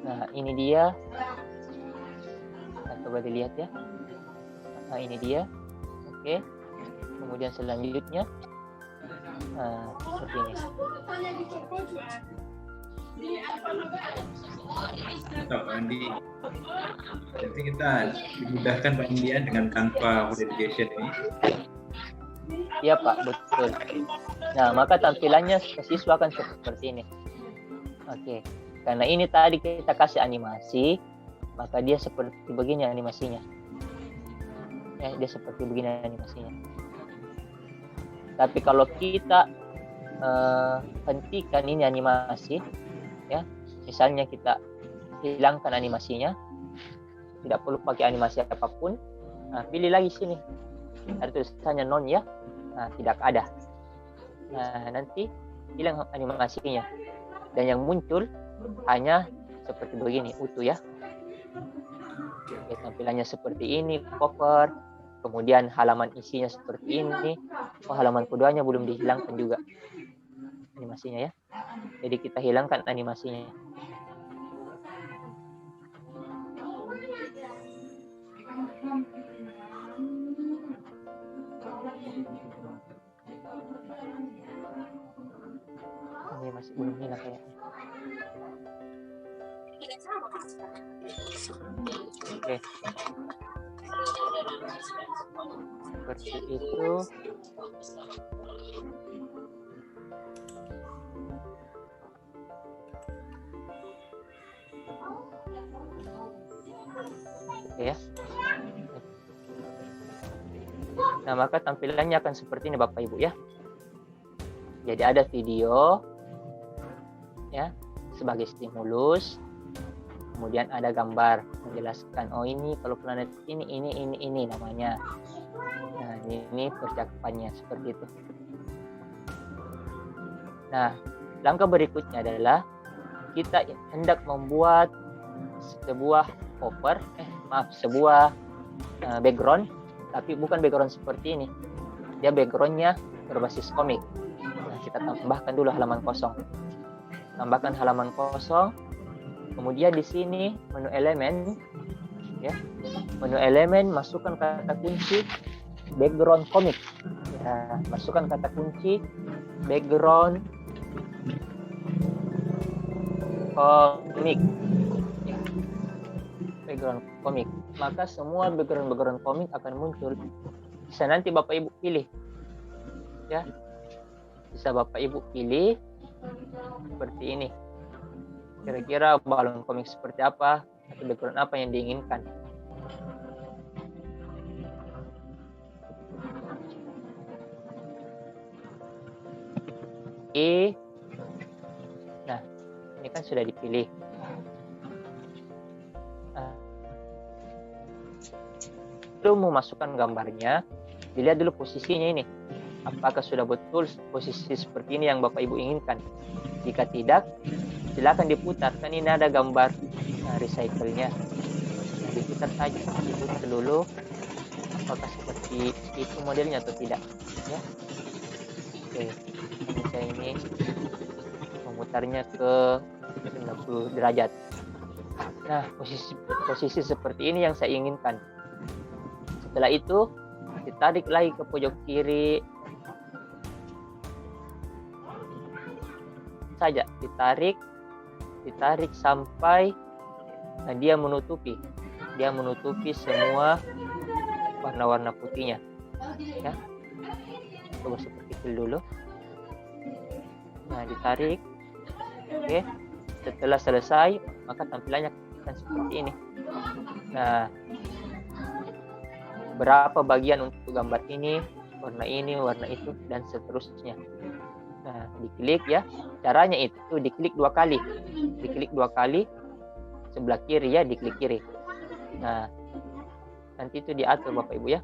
Nah, ini dia. Nah, coba dilihat ya. Nah, ini dia. Oke. Kemudian selanjutnya, nah, seperti ini. Pak Andi, jadi kita dimudahkan Pak Indian dengan tanpa verification ini. Iya Pak, betul. Nah, maka tampilannya siswa akan seperti ini. Oke, karena ini tadi kita kasih animasi, maka dia seperti begini animasinya. Ya, dia seperti begini animasinya. Tapi kalau kita hentikan ini animasi, ya, misalnya kita hilangkan animasinya, tidak perlu pakai animasi apapun. Nah, pilih lagi sini. Ada tulisannya non ya. Nah, tidak ada. Nah, nanti hilang animasinya. Dan yang muncul hanya seperti begini, utuh ya. Oke, tampilannya seperti ini, cover. Kemudian halaman isinya seperti ini. Oh, halaman keduanya belum dihilangkan juga animasinya ya. Jadi kita hilangkan animasinya. Ini masih belum hilang kayaknya. Oke. Seperti itu. Oke ya. Nah, maka tampilannya akan seperti ini Bapak Ibu ya. Jadi ada video ya sebagai stimulus. Kemudian ada gambar menjelaskan, oh ini kalau planet ini namanya. Nah, ini percakapannya seperti itu. Nah, langkah berikutnya adalah kita hendak membuat sebuah sebuah background, tapi bukan background seperti ini. dia backgroundnya berbasis komik. Nah, kita tambahkan dulu halaman kosong. Tambahkan halaman kosong. Kemudian di sini menu elemen, ya, menu elemen masukkan kata kunci background komik. Ya, masukkan kata kunci background komik. Ya, background komik. Maka semua background komik akan muncul. Bisa nanti Bapak Ibu pilih, ya, bisa Bapak Ibu pilih seperti ini. Kira-kira balon komik seperti apa atau background apa yang diinginkan. Nah, ini kan sudah dipilih. Lalu memasukkan gambarnya, dilihat dulu posisinya ini. Apakah sudah betul posisi seperti ini yang Bapak Ibu inginkan? Jika tidak, silakan diputar. Kan ini ada gambar recycle-nya. Nah, diputar saja, diputar dulu. Apakah seperti itu modelnya atau tidak? Ya. Oke, saya ini memutarnya ke 90 derajat. Nah, posisi seperti ini yang saya inginkan. Setelah itu, ditarik lagi ke pojok kiri saja, ditarik sampai dia menutupi semua warna-warna putihnya, ya. Coba seperti itu dulu. Nah, ditarik. Oke. Setelah selesai, maka tampilannya akan seperti ini. Nah, berapa bagian untuk gambar ini, warna itu, dan seterusnya. Nah, diklik ya. Caranya itu diklik 2 kali. Diklik 2 kali. Sebelah kiri ya, diklik kiri. Nah, nanti itu diatur Bapak Ibu ya.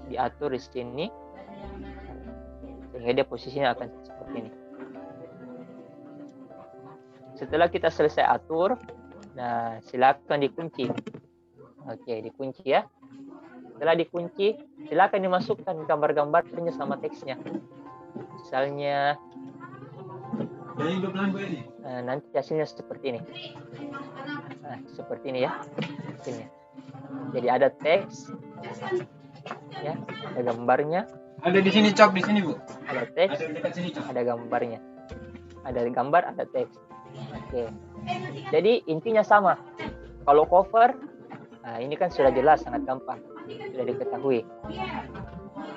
Diatur di sini. Sehingga dia posisinya akan seperti ini. Setelah kita selesai atur, nah silakan dikunci. Oke, dikunci ya. Setelah dikunci, silakan dimasukkan gambar-gambarnya sama teksnya. Misalnya, nanti hasilnya seperti ini. Nah, seperti ini ya hasilnya. Jadi ada teks, ya, ada gambarnya. Ada di sini, Cok, di sini, Bu. Ada teks, Ada dekat sini, Cok. ada gambarnya. Ada gambar, ada teks. Oke. Jadi intinya sama. Kalau cover, nah ini kan sudah jelas, sangat gampang, sudah diketahui.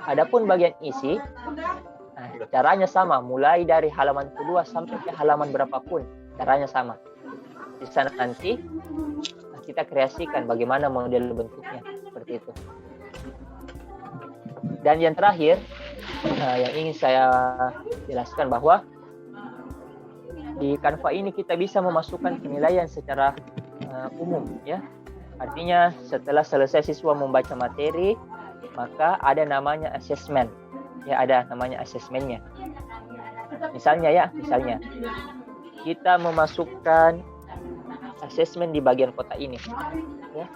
Adapun bagian isi, nah, caranya sama, mulai dari halaman kedua sampai ke halaman berapapun, caranya sama. Di sana nanti kita kreasikan bagaimana model bentuknya, seperti itu. Dan yang terakhir, yang ingin saya jelaskan bahwa di Canva ini kita bisa memasukkan penilaian secara umum, ya. Artinya setelah selesai siswa membaca materi, maka ada namanya assessment. Ya, ada namanya assessmentnya. Misalnya kita memasukkan assessment di bagian kotak ini. Ya.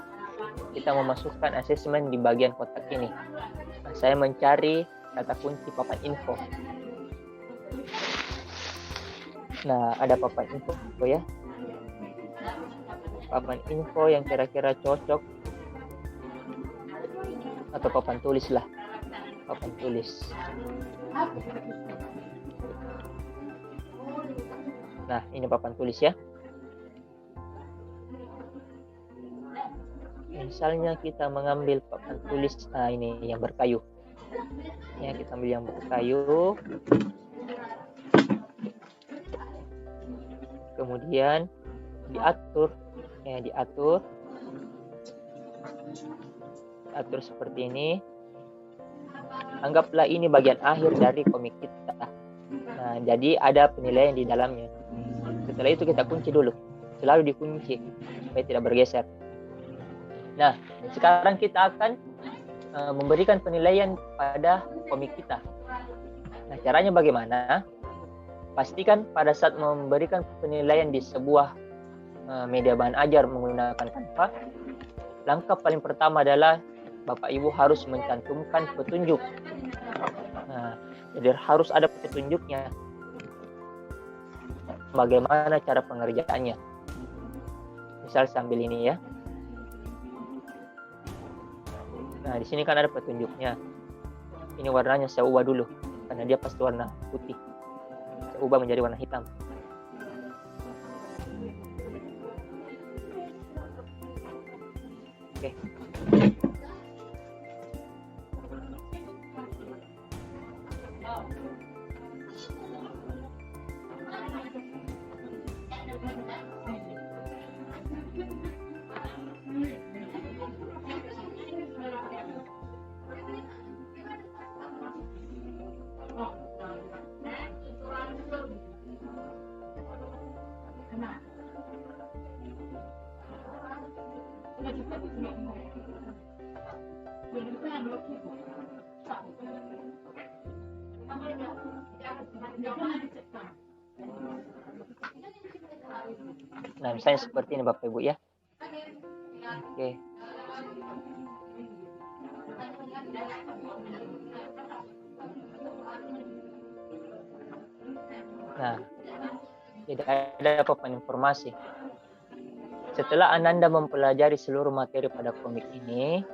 Kita memasukkan assessment di bagian kotak ini. Nah, saya mencari kata kunci papan info. Nah, ada papan info ya. Papan info yang kira-kira cocok, atau papan tulis lah. Papan tulis. Nah, ini papan tulis ya. Misalnya kita mengambil papan tulis, ini yang berkayu. Ya, kita ambil yang berkayu. Kemudian diatur seperti ini. Anggaplah ini bagian akhir dari komik kita. Nah, jadi ada penilaian di dalamnya. Setelah itu kita kunci dulu, selalu dikunci supaya tidak bergeser. Nah, sekarang kita akan memberikan penilaian pada komik kita. Nah, caranya bagaimana? Pastikan pada saat memberikan penilaian di sebuah media bahan ajar menggunakan Canva, langkah paling pertama adalah Bapak Ibu harus mencantumkan petunjuk. Nah, jadi harus ada petunjuknya. Bagaimana cara pengerjaannya? Misal sambil ini ya. Nah, di sini kan ada petunjuknya. Ini warnanya saya ubah dulu karena dia pasti warna putih. Saya ubah menjadi warna hitam. Oke. Nah, misalnya seperti ini Bapak Ibu ya. Oke. Nah, tidak ada apa-apa informasi. Setelah Ananda mempelajari seluruh materi pada komik ini,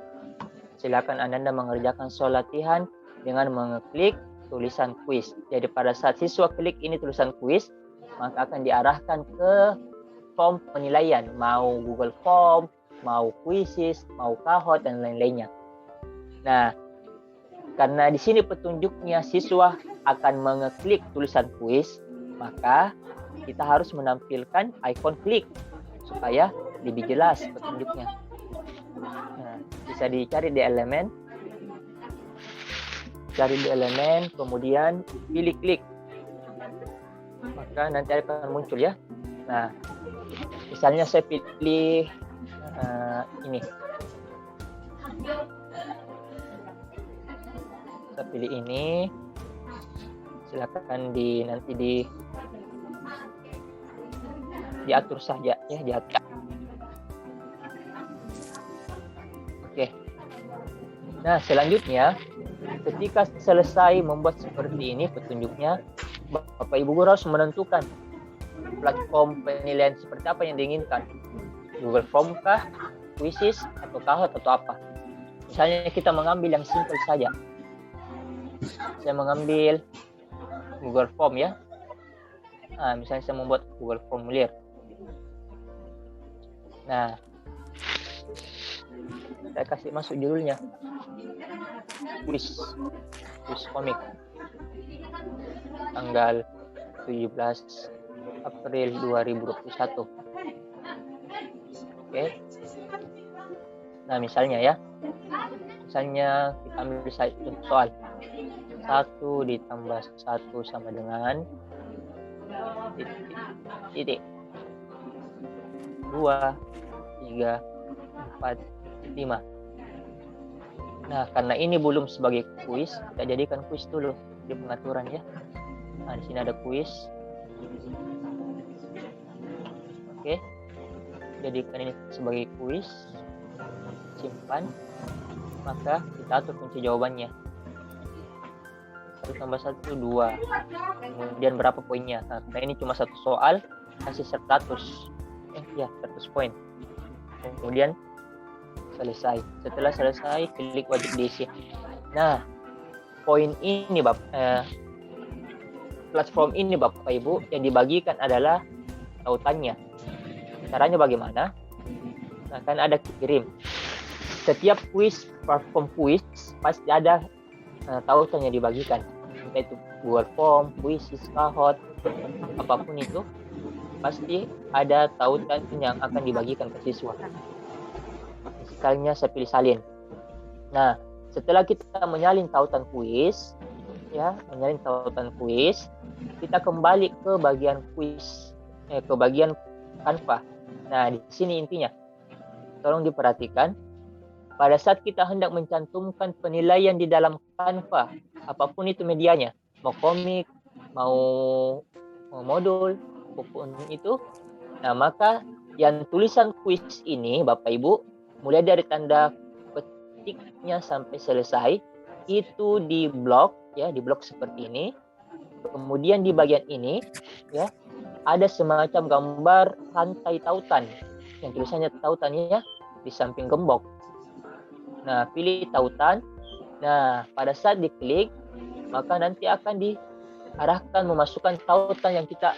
silakan Ananda mengerjakan soal latihan dengan mengeklik tulisan kuis. Jadi pada saat siswa klik ini tulisan kuis, maka akan diarahkan ke form penilaian, mau Google Form, mau Quizzes, mau Kahoot dan lain-lainnya. Nah, karena di sini petunjuknya siswa akan mengeklik tulisan kuis, maka kita harus menampilkan ikon klik supaya lebih jelas petunjuknya. Nah, bisa dicari di elemen, kemudian pilih klik, maka nanti akan muncul ya. Nah, misalnya saya pilih ini, saya pilih ini, silakan nanti diatur saja ya, diatur. Oke. Nah, selanjutnya ketika selesai membuat seperti ini petunjuknya, Bapak Ibu guru harus menentukan platform penilaian seperti apa yang diinginkan. Google Form kah, Quizzes atau Kahoot atau apa. Misalnya kita mengambil yang simple saja. Saya mengambil Google Form ya. Nah, misalnya saya membuat Google Formulir. Nah, saya kasih masuk judulnya Quiz komik tanggal 17 April 2021. Oke. Nah, misalnya ya. Misalnya kita ambil soal 1 ditambah 1 sama dengan titik 2, 3, 4, 5. Nah, karena ini belum sebagai kuis, kita jadikan kuis dulu di pengaturan ya. Nah, di sini ada kuis. Oke. Jadikan ini sebagai kuis. Simpan. Maka kita atur kunci jawabannya. 1 tambah 1, 2. Kemudian berapa poinnya? Nah, karena ini cuma satu soal, kasih 100. 100 poin. Kemudian selesai. Setelah selesai, klik wajib diisi. Nah, poin ini platform ini Bapak Ibu yang dibagikan adalah tautannya. Caranya bagaimana? Nah, kan ada kirim. Setiap kuis, platform kuis pasti ada tautan yang dibagikan. Entah itu Google Form, Quizzes, Kahoot, apapun itu pasti ada tautan yang akan dibagikan ke siswa. Misalnya saya pilih salin. Nah, setelah kita menyalin tautan kuis, kita kembali ke bagian kuis, ke bagian Canva. Nah, di sini intinya, tolong diperhatikan. Pada saat kita hendak mencantumkan penilaian di dalam Canva, apapun itu medianya, mau komik, mau modul, apapun itu, nah maka yang tulisan kuis ini, Bapak Ibu, mulai dari tanda petiknya sampai selesai, itu di blok ya, di blok seperti ini. Kemudian di bagian ini ya ada semacam gambar rantai tautan yang tulisannya tautannya di samping gembok. Nah, pilih tautan. Nah, pada saat diklik maka nanti akan diarahkan memasukkan tautan yang kita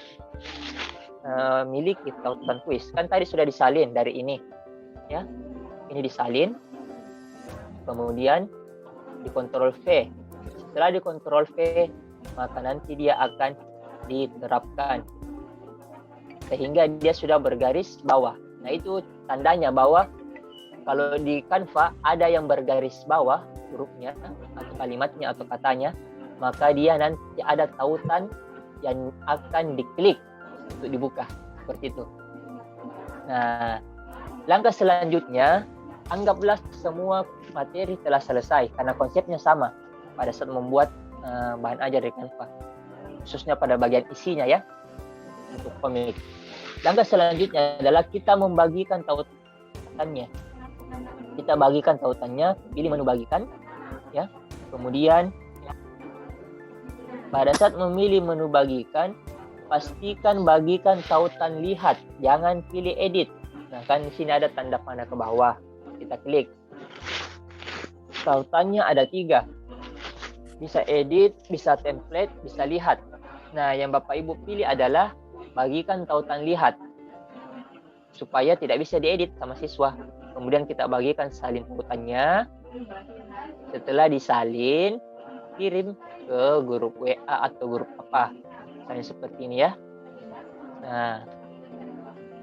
miliki, tautan kuis. Kan tadi sudah disalin dari ini ya. Ini disalin. Kemudian dikontrol V. Setelah dikontrol V, maka nanti dia akan diterapkan sehingga dia sudah bergaris bawah. Nah, itu tandanya bahwa kalau di Canva ada yang bergaris bawah hurufnya atau kalimatnya atau katanya, maka dia nanti ada tautan yang akan diklik untuk dibuka seperti itu. Nah, langkah selanjutnya, anggaplah semua materi telah selesai karena konsepnya sama pada saat membuat bahan ajar di Canva, khususnya pada bagian isinya ya, untuk komik. Langkah selanjutnya adalah kita membagikan tautannya. Kita bagikan tautannya, pilih menu bagikan ya. Kemudian pada saat memilih menu bagikan, pastikan bagikan tautan lihat, jangan pilih edit. Nah, kan di sini ada tanda panah ke bawah. Kita klik. Tautannya ada 3. Bisa edit, bisa template, bisa lihat. Nah, yang Bapak Ibu pilih adalah bagikan tautan lihat supaya tidak bisa diedit sama siswa. Kemudian kita bagikan salin tautannya. Setelah disalin, kirim ke grup WA atau grup apa. Misalnya seperti ini ya. Nah,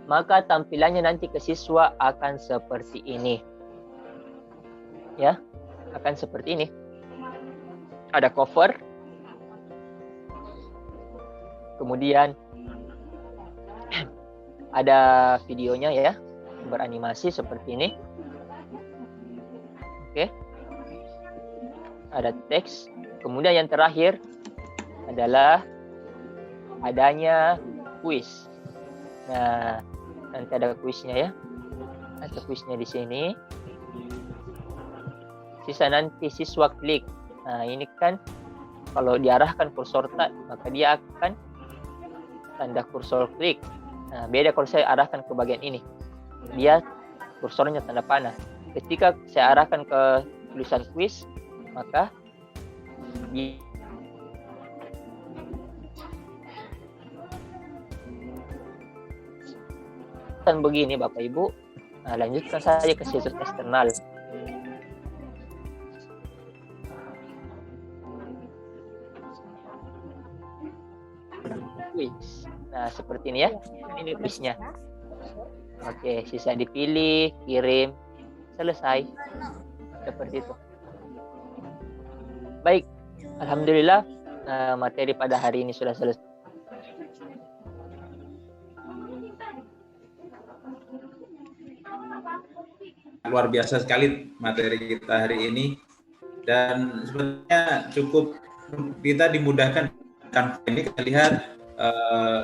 maka tampilannya nanti ke siswa akan seperti ini. Ya, akan seperti ini. Ada cover. Kemudian ada videonya ya, beranimasi seperti ini. Oke. Ada teks. Kemudian yang terakhir adalah adanya kuis. Nah, nanti ada kuisnya ya. Ada kuisnya di sini. Sisa nanti siswa klik. Nah, ini kan kalau diarahkan kursor tab, maka dia akan tanda kursor klik. Nah, beda kalau saya arahkan ke bagian ini. Dia kursornya tanda panah. Ketika saya arahkan ke tulisan kuis, maka dan begini Bapak Ibu. Nah, lanjutkan saja ke situs eksternal. Kuis. Nah, seperti ini ya. Ini kuisnya. Oke, sisa dipilih, kirim, selesai. Seperti itu. Baik, alhamdulillah materi pada hari ini sudah selesai. Luar biasa sekali materi kita hari ini, dan sebenarnya cukup kita dimudahkan kan ini kita lihat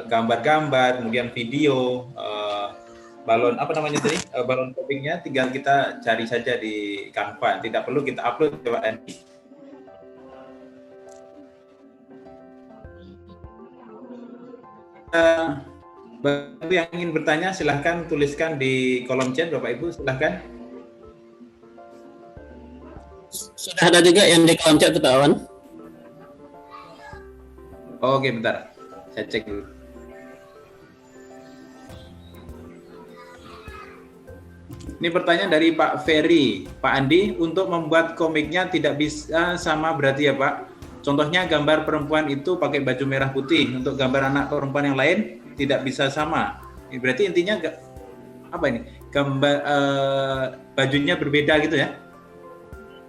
gambar-gambar, kemudian video, balon apa namanya tadi, balon topiknya tinggal kita cari saja di Canva, tidak perlu kita upload ke Pak Andi. Bapak Ibu yang ingin bertanya silahkan tuliskan di kolom chat Bapak Ibu, silahkan. Sudah ada juga yang di kolom chat Pak Awan. Oke, bentar. Saya cek dulu. Ini pertanyaan dari Pak Ferry. Pak Andi, untuk membuat komiknya tidak bisa sama berarti ya Pak? Contohnya gambar perempuan itu pakai baju merah putih. Untuk gambar anak perempuan yang lain tidak bisa sama. Berarti intinya apa ini? Gambar bajunya berbeda gitu ya?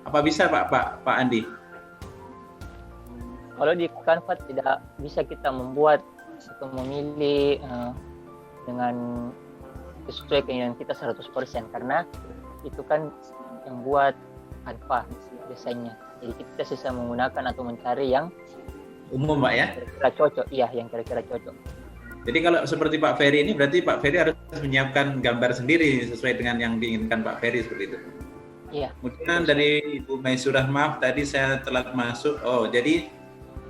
Apa bisa Pak Andi? Kalau di Canva tidak bisa kita membuat atau memilih dengan sesuai keinginan kita 100% karena itu kan yang buat Canva desainnya. Jadi kita bisa menggunakan atau mencari yang umum Pak ya? Kira-kira cocok, iya yang kira-kira cocok. Jadi kalau seperti Pak Ferry ini berarti Pak Ferry harus menyiapkan gambar sendiri sesuai dengan yang diinginkan Pak Ferry seperti itu? Iya. Kemudian dari Ibu Maisurah, maaf tadi saya telat masuk. Oh, jadi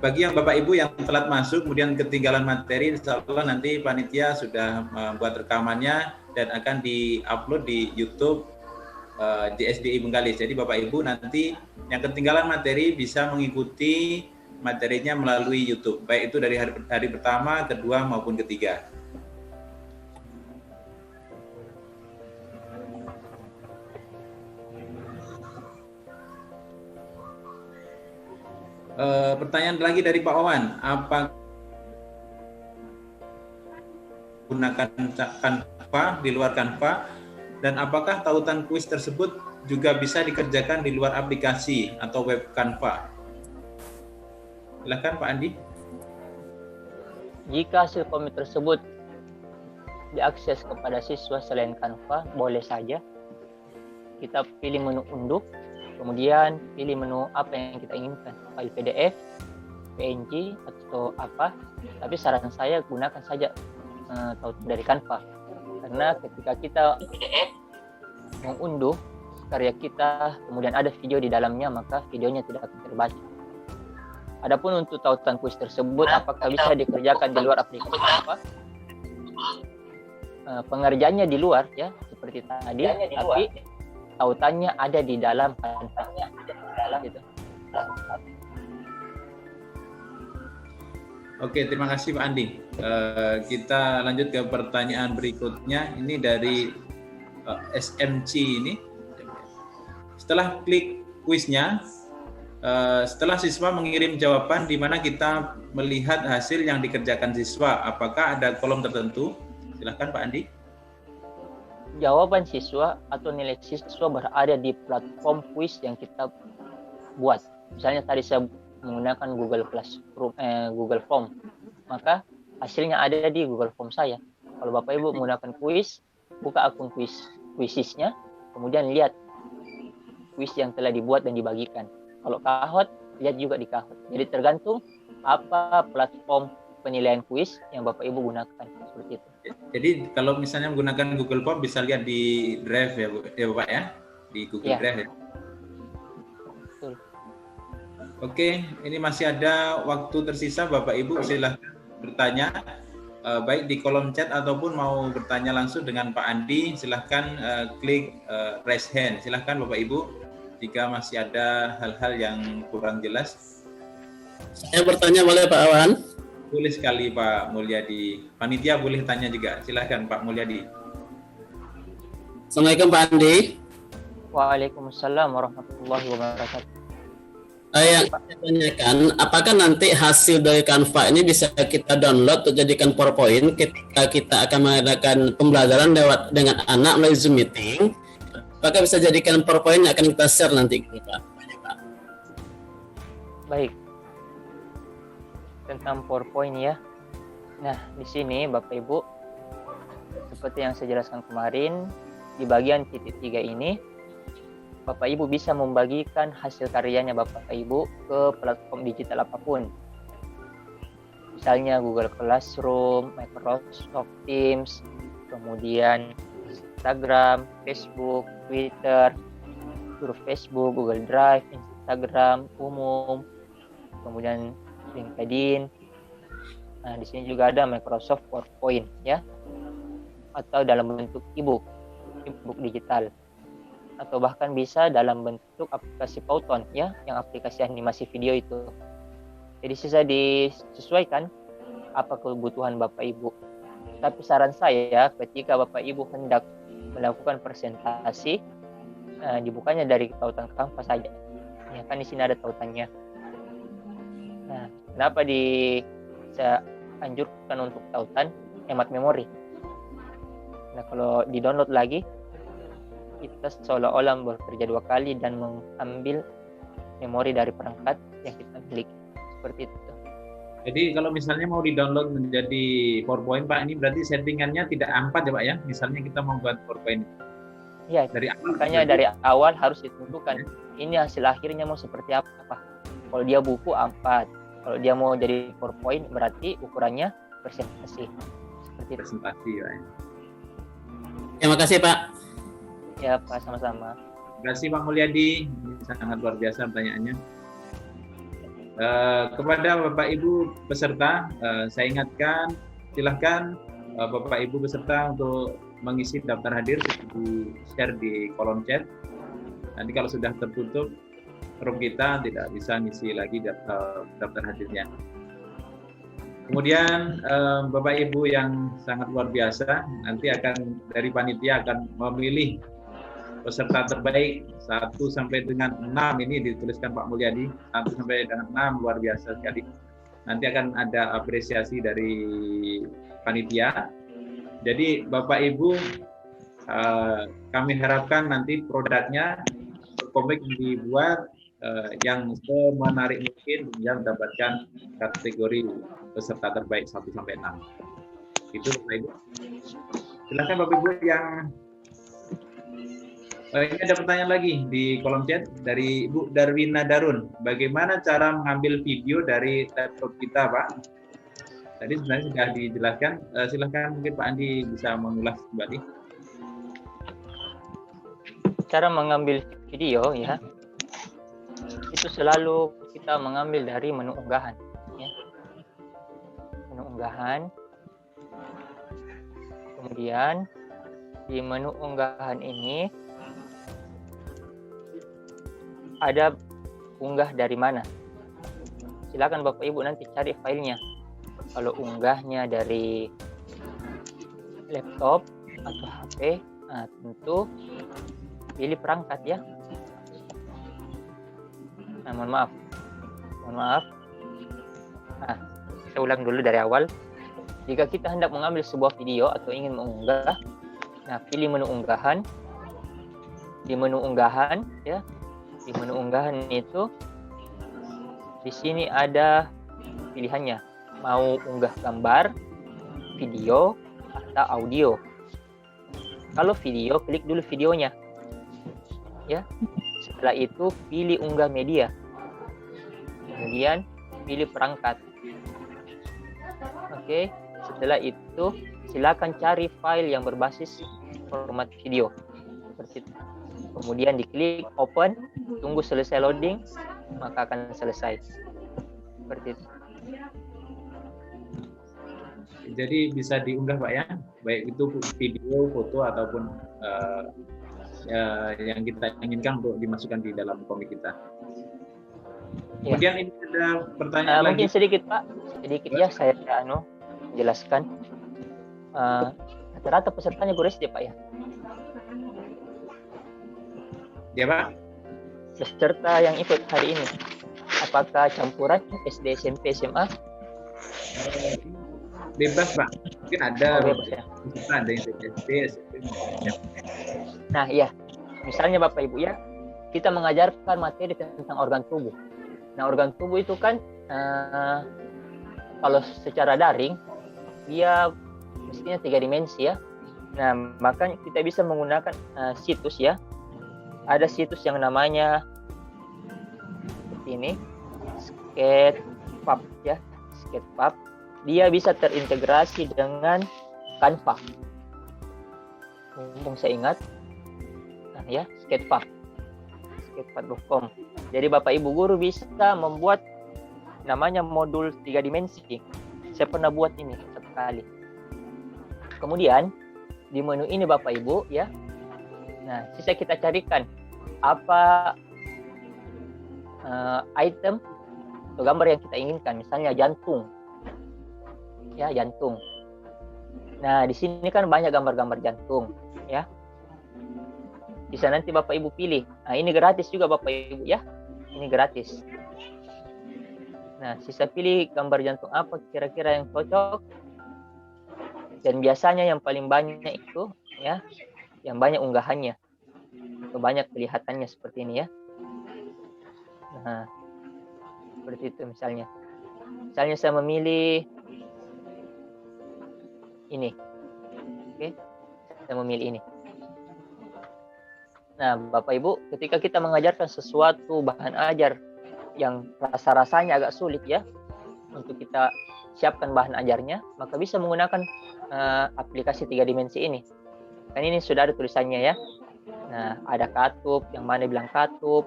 bagi yang Bapak Ibu yang telat masuk kemudian ketinggalan materi, insya Allah nanti panitia sudah membuat rekamannya dan akan di-upload di YouTube JSDI Bengkalis. Jadi Bapak Ibu nanti yang ketinggalan materi bisa mengikuti materinya melalui YouTube, baik itu dari hari pertama, kedua maupun ketiga. Pertanyaan lagi dari Pak Wawan, apa gunakan Canva di luar Canva, dan apakah tautan kuis tersebut juga bisa dikerjakan di luar aplikasi atau web Canva? Silakan Pak Andi. Jika hasil komik tersebut diakses kepada siswa selain Canva, boleh saja. Kita pilih menu unduh, kemudian pilih menu apa yang kita inginkan, file PDF, PNG atau apa. Tapi saran saya gunakan saja tautan dari Canva, karena ketika kita mengunduh karya kita, kemudian ada video di dalamnya, maka videonya tidak akan terbaca. Adapun untuk tautan kuis tersebut, apakah bisa dikerjakan di luar aplikasi Canva? Pengerjaannya di luar, ya, seperti tadi, tapi tautannya ada di dalam Canva. Gitu. Oke, terima kasih Pak Andi. Kita lanjut ke pertanyaan berikutnya. Ini dari SMC ini. Setelah klik kuisnya, setelah siswa mengirim jawaban di mana kita melihat hasil yang dikerjakan siswa, apakah ada kolom tertentu? Silakan Pak Andi. Jawaban siswa atau nilai siswa berada di platform kuis yang kita buat. Misalnya tadi saya menggunakan Google Classroom, Google Form, maka hasilnya ada di Google Form saya. Kalau Bapak Ibu menggunakan kuis, buka akun kuisisnya, kemudian lihat kuis yang telah dibuat dan dibagikan. Kalau Kahoot, lihat juga di Kahoot. Jadi tergantung apa platform penilaian kuis yang Bapak Ibu gunakan, seperti itu. Jadi kalau misalnya menggunakan Google Form bisa lihat di Drive ya Bapak ya, di Google Drive ya. Betul. Oke, ini masih ada waktu tersisa, Bapak Ibu silahkan bertanya, baik di kolom chat ataupun mau bertanya langsung dengan Pak Andi, silahkan klik raise hand. Silahkan Bapak Ibu jika masih ada hal-hal yang kurang jelas. Saya bertanya boleh Pak Awan? Boleh sekali Pak Mulyadi. Panitia boleh tanya juga. Silahkan Pak Mulyadi. Assalamualaikum Pak Andi. Waalaikumsalam warahmatullahi wabarakatuh. Yang saya tanyakan, apakah nanti hasil dari Canva ini bisa kita download untuk jadikan PowerPoint ketika kita akan mengadakan pembelajaran lewat dengan anak melalui Zoom meeting? Apakah bisa jadikan PowerPoint yang akan kita share nanti, Pak? Baik. Tentang PowerPoint ya. Nah, di sini Bapak Ibu, seperti yang saya jelaskan kemarin, di bagian titik 3 ini, Bapak Ibu bisa membagikan hasil karyanya Bapak Ibu ke platform digital apapun. Misalnya Google Classroom, Microsoft Teams, kemudian Instagram, Facebook, Twitter, grup Facebook, Google Drive, Instagram umum, kemudian LinkedIn. Nah, di sini juga ada Microsoft PowerPoint ya, atau dalam bentuk ebook digital, atau bahkan bisa dalam bentuk aplikasi Pauton ya, yang aplikasi animasi video itu. Jadi bisa disesuaikan apa kebutuhan Bapak Ibu. Tapi saran saya ketika Bapak Ibu hendak melakukan presentasi, dibukanya dari tautan Canva saja. Ya kan di sini ada tautannya. Nah, kenapa saya anjurkan untuk tautan? Hemat memori. Nah, kalau di-download lagi, kita seolah-olah bekerja 2 kali dan mengambil memori dari perangkat yang kita miliki. Seperti itu. Jadi kalau misalnya mau di-download menjadi PowerPoint, Pak, ini berarti settingannya tidak A4 ya Pak ya? Misalnya kita mau buat PowerPoint. Iya, makanya dari awal harus ditentukan ini hasil akhirnya mau seperti apa. Kalau dia buku A4, kalau dia mau jadi PowerPoint berarti ukurannya presentasi. Seperti itu. Presentasi ya. Terima kasih Pak. Ya Pak, sama-sama. Terima kasih Pak Mulyadi, ini sangat luar biasa pertanyaannya. Kepada Bapak Ibu peserta, saya ingatkan, silahkan Bapak Ibu peserta untuk mengisi daftar hadir, di share di kolom chat. Nanti kalau sudah tertutup room kita tidak bisa ngisi lagi daftar hadirnya. Kemudian Bapak Ibu yang sangat luar biasa, nanti akan dari panitia akan memilih peserta terbaik 1 sampai dengan 6, ini dituliskan Pak Mulyadi, 1 sampai dengan 6, luar biasa sekali. Nanti akan ada apresiasi dari panitia. Jadi Bapak Ibu, kami harapkan nanti produknya, komik yang dibuat yang semenarik mungkin yang mendapatkan kategori peserta terbaik 1 sampai 6. Itu Bapak Ibu. Silakan Bapak Ibu yang ini ada pertanyaan lagi di kolom chat dari Ibu Darwina Darun. Bagaimana cara mengambil video dari laptop kita, Pak? Tadi sebenarnya sudah dijelaskan. Silakan mungkin Pak Andi bisa mengulas kembali. Cara mengambil video ya, itu selalu kita mengambil dari menu unggahan. Ya. Menu unggahan. Kemudian di menu unggahan ini ada unggah dari mana. Silakan Bapak Ibu nanti cari filenya. Kalau unggahnya dari laptop atau HP, nah tentu pilih perangkat ya. Nah, mohon maaf. Nah, saya ulang dulu dari awal. Jika kita hendak mengambil sebuah video atau ingin mengunggah, nah pilih menu unggahan. Di menu unggahan ya. Di menu unggahan itu di sini ada pilihannya, mau unggah gambar, video, atau audio. Kalau video, klik dulu videonya. Ya. Setelah itu pilih unggah media. Kemudian pilih perangkat. Oke, setelah itu silakan cari file yang berbasis format video. Seperti itu. Kemudian diklik open, tunggu selesai loading, maka akan selesai. Seperti itu. Jadi bisa diunggah Pak ya, baik itu video, foto ataupun yang kita inginkan untuk dimasukkan di dalam komik kita. Ya. Kemudian ini ada pertanyaan lagi. Mungkin sedikit Pak, ya saya jelaskan. Rata-rata pesertanya guru SD Pak ya. Ya Pak. Peserta yang ikut hari ini, apakah campuran SD, SMP, SMA? Bebas Pak. Mungkin ada bebas, ya. Ada yang SD, SMP. Nah iya, misalnya Bapak Ibu ya, kita mengajarkan materi tentang organ tubuh. Nah organ tubuh itu kan kalau secara daring dia mestinya 3 dimensi ya. Nah maka kita bisa menggunakan situs ya. Ada situs yang namanya seperti ini, Sketchfab ya, Sketchfab. Dia bisa terintegrasi dengan Canva. Mumpung saya ingat, nah ya, Sketchfab.com. Jadi Bapak Ibu guru bisa membuat namanya modul 3 dimensi. Saya pernah buat ini satu kali. Kemudian di menu ini Bapak Ibu ya. Nah, sisa kita carikan apa item atau gambar yang kita inginkan, misalnya jantung. Ya, jantung. Nah, di sini kan banyak gambar-gambar jantung, ya. Bisa nanti Bapak Ibu pilih. Nah, ini gratis juga Bapak Ibu ya. Ini gratis. Nah, sisa pilih gambar jantung apa kira-kira yang cocok. Dan biasanya yang paling banyak itu ya, yang banyak unggahannya. Banyak kelihatannya seperti ini ya. Nah, seperti itu misalnya. Misalnya saya memilih ini. Oke. Saya memilih ini. Nah, Bapak Ibu, ketika kita mengajarkan sesuatu bahan ajar yang rasa-rasanya agak sulit ya, untuk kita siapkan bahan ajarnya, maka bisa menggunakan aplikasi 3 dimensi ini. Kan ini sudah ada tulisannya ya. Nah, ada katup, yang mana bilang katup,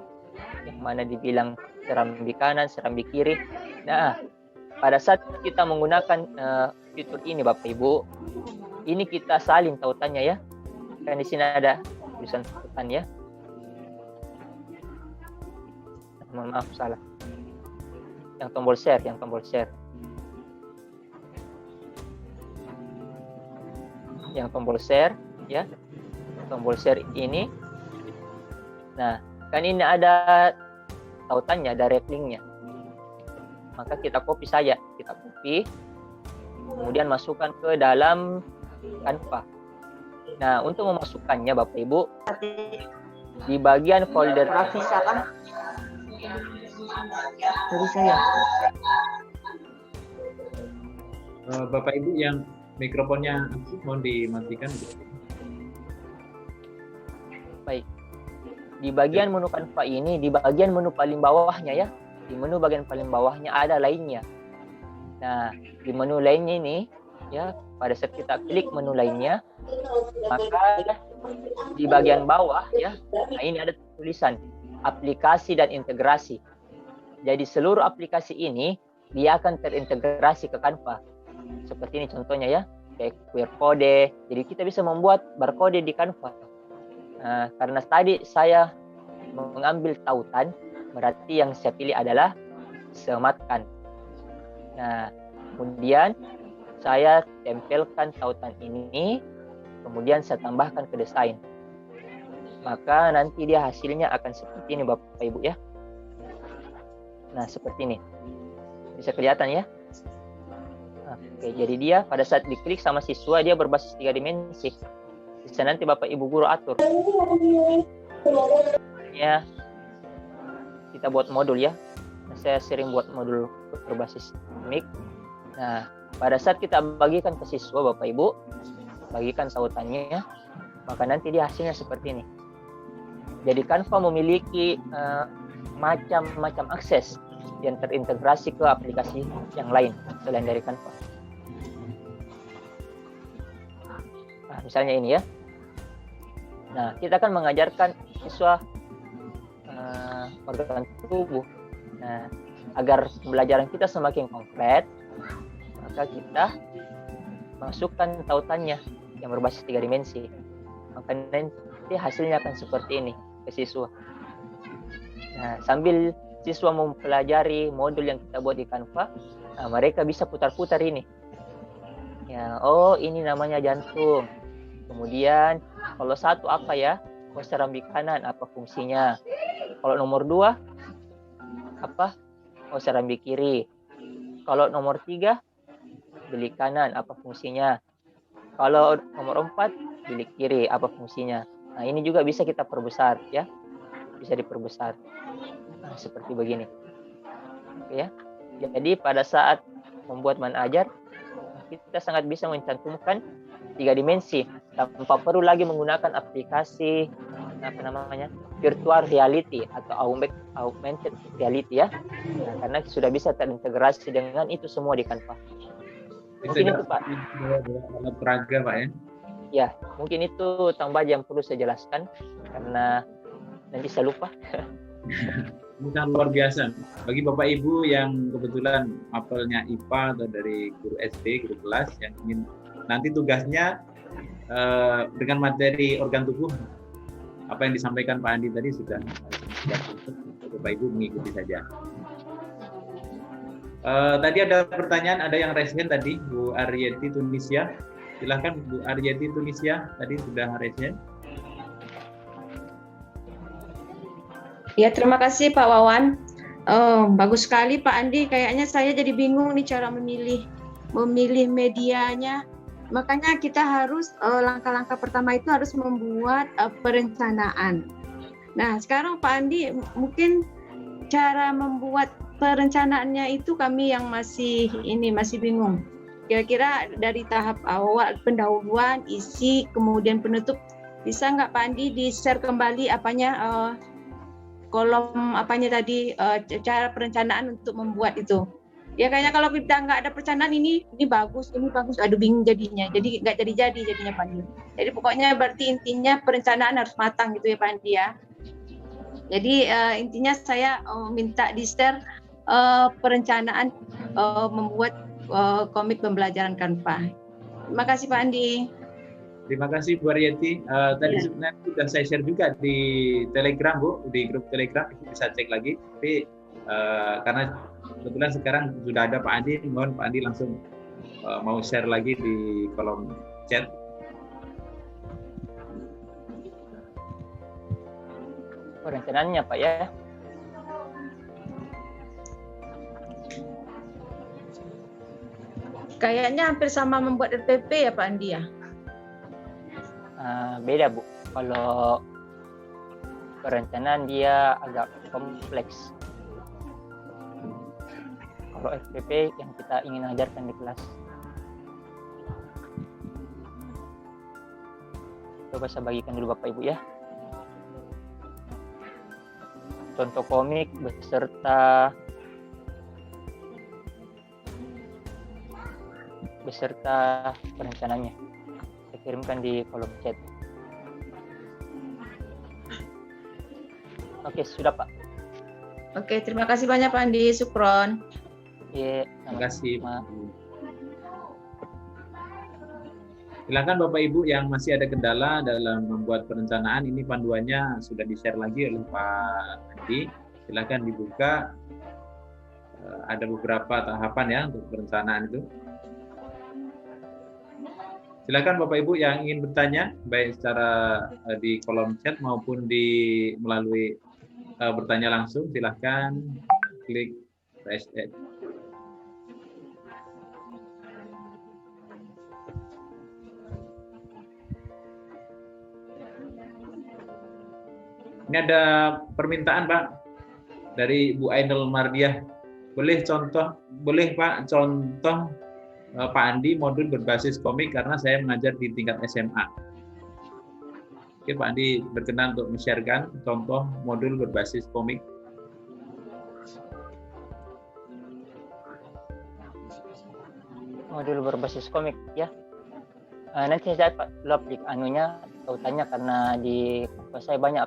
yang mana dibilang serambi kanan, serambi kiri. Nah, pada saat kita menggunakan fitur ini Bapak Ibu, ini kita salin tautannya ya. Kan di sini ada tulisan tautan ya. Mohon maaf salah. Yang tombol share. Yang tombol share ya. Tombol share ini. Nah, kan ini ada tautannya, direct linknya. Maka kita copy saja, kemudian masukkan ke dalam Canva. Nah, untuk memasukkannya Bapak Ibu, di bagian folder Dari saya. Bapak Ibu yang mikrofonnya aktif mohon dimatikan. baik. Di bagian menu Canva ini, di bagian menu paling bawahnya ya, di menu bagian paling bawahnya ada lainnya. Nah, di menu lainnya ini ya, pada saat kita klik menu lainnya, maka di bagian bawah ya, nah ini ada tulisan aplikasi dan integrasi. Jadi seluruh aplikasi ini dia akan terintegrasi ke Canva. Seperti ini contohnya ya, kayak QR code. Jadi kita bisa membuat barcode di Canva. Nah, karena tadi saya mengambil tautan, berarti yang saya pilih adalah sematkan. Nah, kemudian saya tempelkan tautan ini, kemudian saya tambahkan ke desain. Maka nanti dia hasilnya akan seperti ini Bapak Ibu ya. Nah, seperti ini. Bisa kelihatan ya? Oke, jadi dia pada saat diklik sama siswa dia berbasis 3 dimensi. Bisa nanti Bapak Ibu guru atur. Ya, kita buat modul ya. Nah, saya sering buat modul berbasis mic. Nah, pada saat kita bagikan ke siswa Bapak Ibu, bagikan tautannya, maka nanti dia hasilnya seperti ini. Jadi Canva memiliki macam-macam akses yang terintegrasi ke aplikasi yang lain selain dari Canva. Nah, misalnya ini ya. Nah, kita akan mengajarkan siswa organ tubuh. Nah, agar pembelajaran kita semakin konkret, maka kita masukkan tautannya yang berbasis 3 dimensi. Maka nanti hasilnya akan seperti ini ke siswa. Nah, sambil siswa mempelajari modul yang kita buat di Canva, nah, mereka bisa putar-putar ini. Ya, oh ini namanya jantung. Kemudian kalau 1 apa ya? Oh, serambi kanan apa fungsinya? Kalau nomor 2 apa? Oh, serambi kiri. Kalau nomor 3 bilik kanan apa fungsinya? Kalau nomor 4 bilik kiri apa fungsinya? Nah, ini juga bisa kita perbesar ya. Bisa diperbesar. Nah, seperti begini. Oke ya. Jadi pada saat membuat manajer, kita sangat bisa mencantumkan 3 dimensi tanpa perlu lagi menggunakan aplikasi virtual reality atau augmented reality ya. Nah, karena sudah bisa terintegrasi dengan itu semua di Canva. Mungkin itu Pak. Alat peraga Pak ya. Ya, mungkin itu tambahan yang perlu saya jelaskan karena nanti saya lupa. Bukan luar biasa. Bagi Bapak Ibu yang kebetulan apelnya IPA atau dari guru SD, guru kelas yang ingin nanti tugasnya dengan materi organ tubuh apa yang disampaikan Pak Andi tadi sudah Bapak Ibu mengikuti saja. Tadi ada pertanyaan, ada yang raise hand tadi, Bu Aryeti Tunisia. Silahkan Bu Aryeti Tunisia, tadi sudah raise hand. Ya, terima kasih Pak Wawan. Bagus sekali Pak Andi. Kayaknya saya jadi bingung nih cara memilih medianya. Makanya kita harus langkah-langkah pertama itu harus membuat perencanaan. Nah, sekarang Pak Andi mungkin cara membuat perencanaannya itu kami yang masih bingung. Kira-kira dari tahap awal pendahuluan, isi, kemudian penutup, bisa nggak Pak Andi di-share kembali kolom apanya tadi, cara perencanaan untuk membuat itu. Ya kayaknya kalau kita nggak ada perencanaan ini bagus, aduh bingung jadinya. Jadi nggak jadi jadinya Pak Andi. Jadi pokoknya berarti intinya perencanaan harus matang gitu ya Pak Andi ya. Jadi intinya saya minta di-share perencanaan membuat komik pembelajaran Canva. Terima kasih Pak Andi. Terima kasih Bu Aryati. Tadi sebenarnya sudah saya share juga di Telegram Bu, di grup Telegram, bisa cek lagi. Tapi karena kebetulan sekarang sudah ada Pak Andi, mohon Pak Andi langsung mau share lagi di kolom chat. Rencananya Pak ya. Kayaknya hampir sama membuat RPP ya Pak Andi ya. Beda Bu. Kalau perencanaan dia agak kompleks. Kalau FPP yang kita ingin ajarkan di kelas. Coba saya bagikan dulu Bapak Ibu ya. Contoh komik beserta perencananya. Saya kirimkan di kolom chat. Oke, sudah Pak. Oke, terima kasih banyak Pak Andi, Sukron. Iya, Terima kasih. Silakan Bapak Ibu yang masih ada kendala dalam membuat perencanaan, ini panduannya sudah di-share lagi oleh Pak Andi. Silakan dibuka. Ada beberapa tahapan ya untuk perencanaan itu. Silakan Bapak Ibu yang ingin bertanya, baik secara di kolom chat maupun melalui bertanya langsung, silakan klik raise hand. Ini ada permintaan Pak dari Bu Ainul Mardiah. Boleh Pak contoh Pak Andi modul berbasis komik karena saya mengajar di tingkat SMA. Oke Pak Andi berkenan untuk men-sharekan contoh modul berbasis komik. Modul berbasis komik ya. Nanti saya upload anunya tautannya karena di kampus saya banyak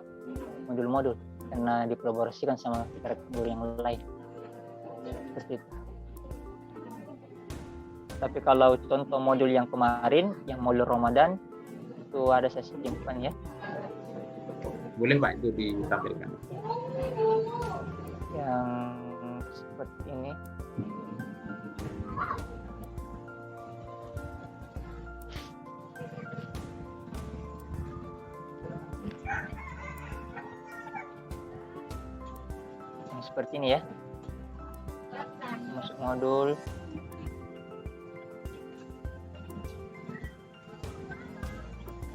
modul-modul karena dikolaborasikan sama guru yang lain. Seperti itu. Tapi kalau contoh modul yang kemarin, yang modul Ramadan, itu ada saya simpan ya. Boleh Pak itu ditampilkan. Yang seperti ini. Yang seperti ini ya. Masuk modul.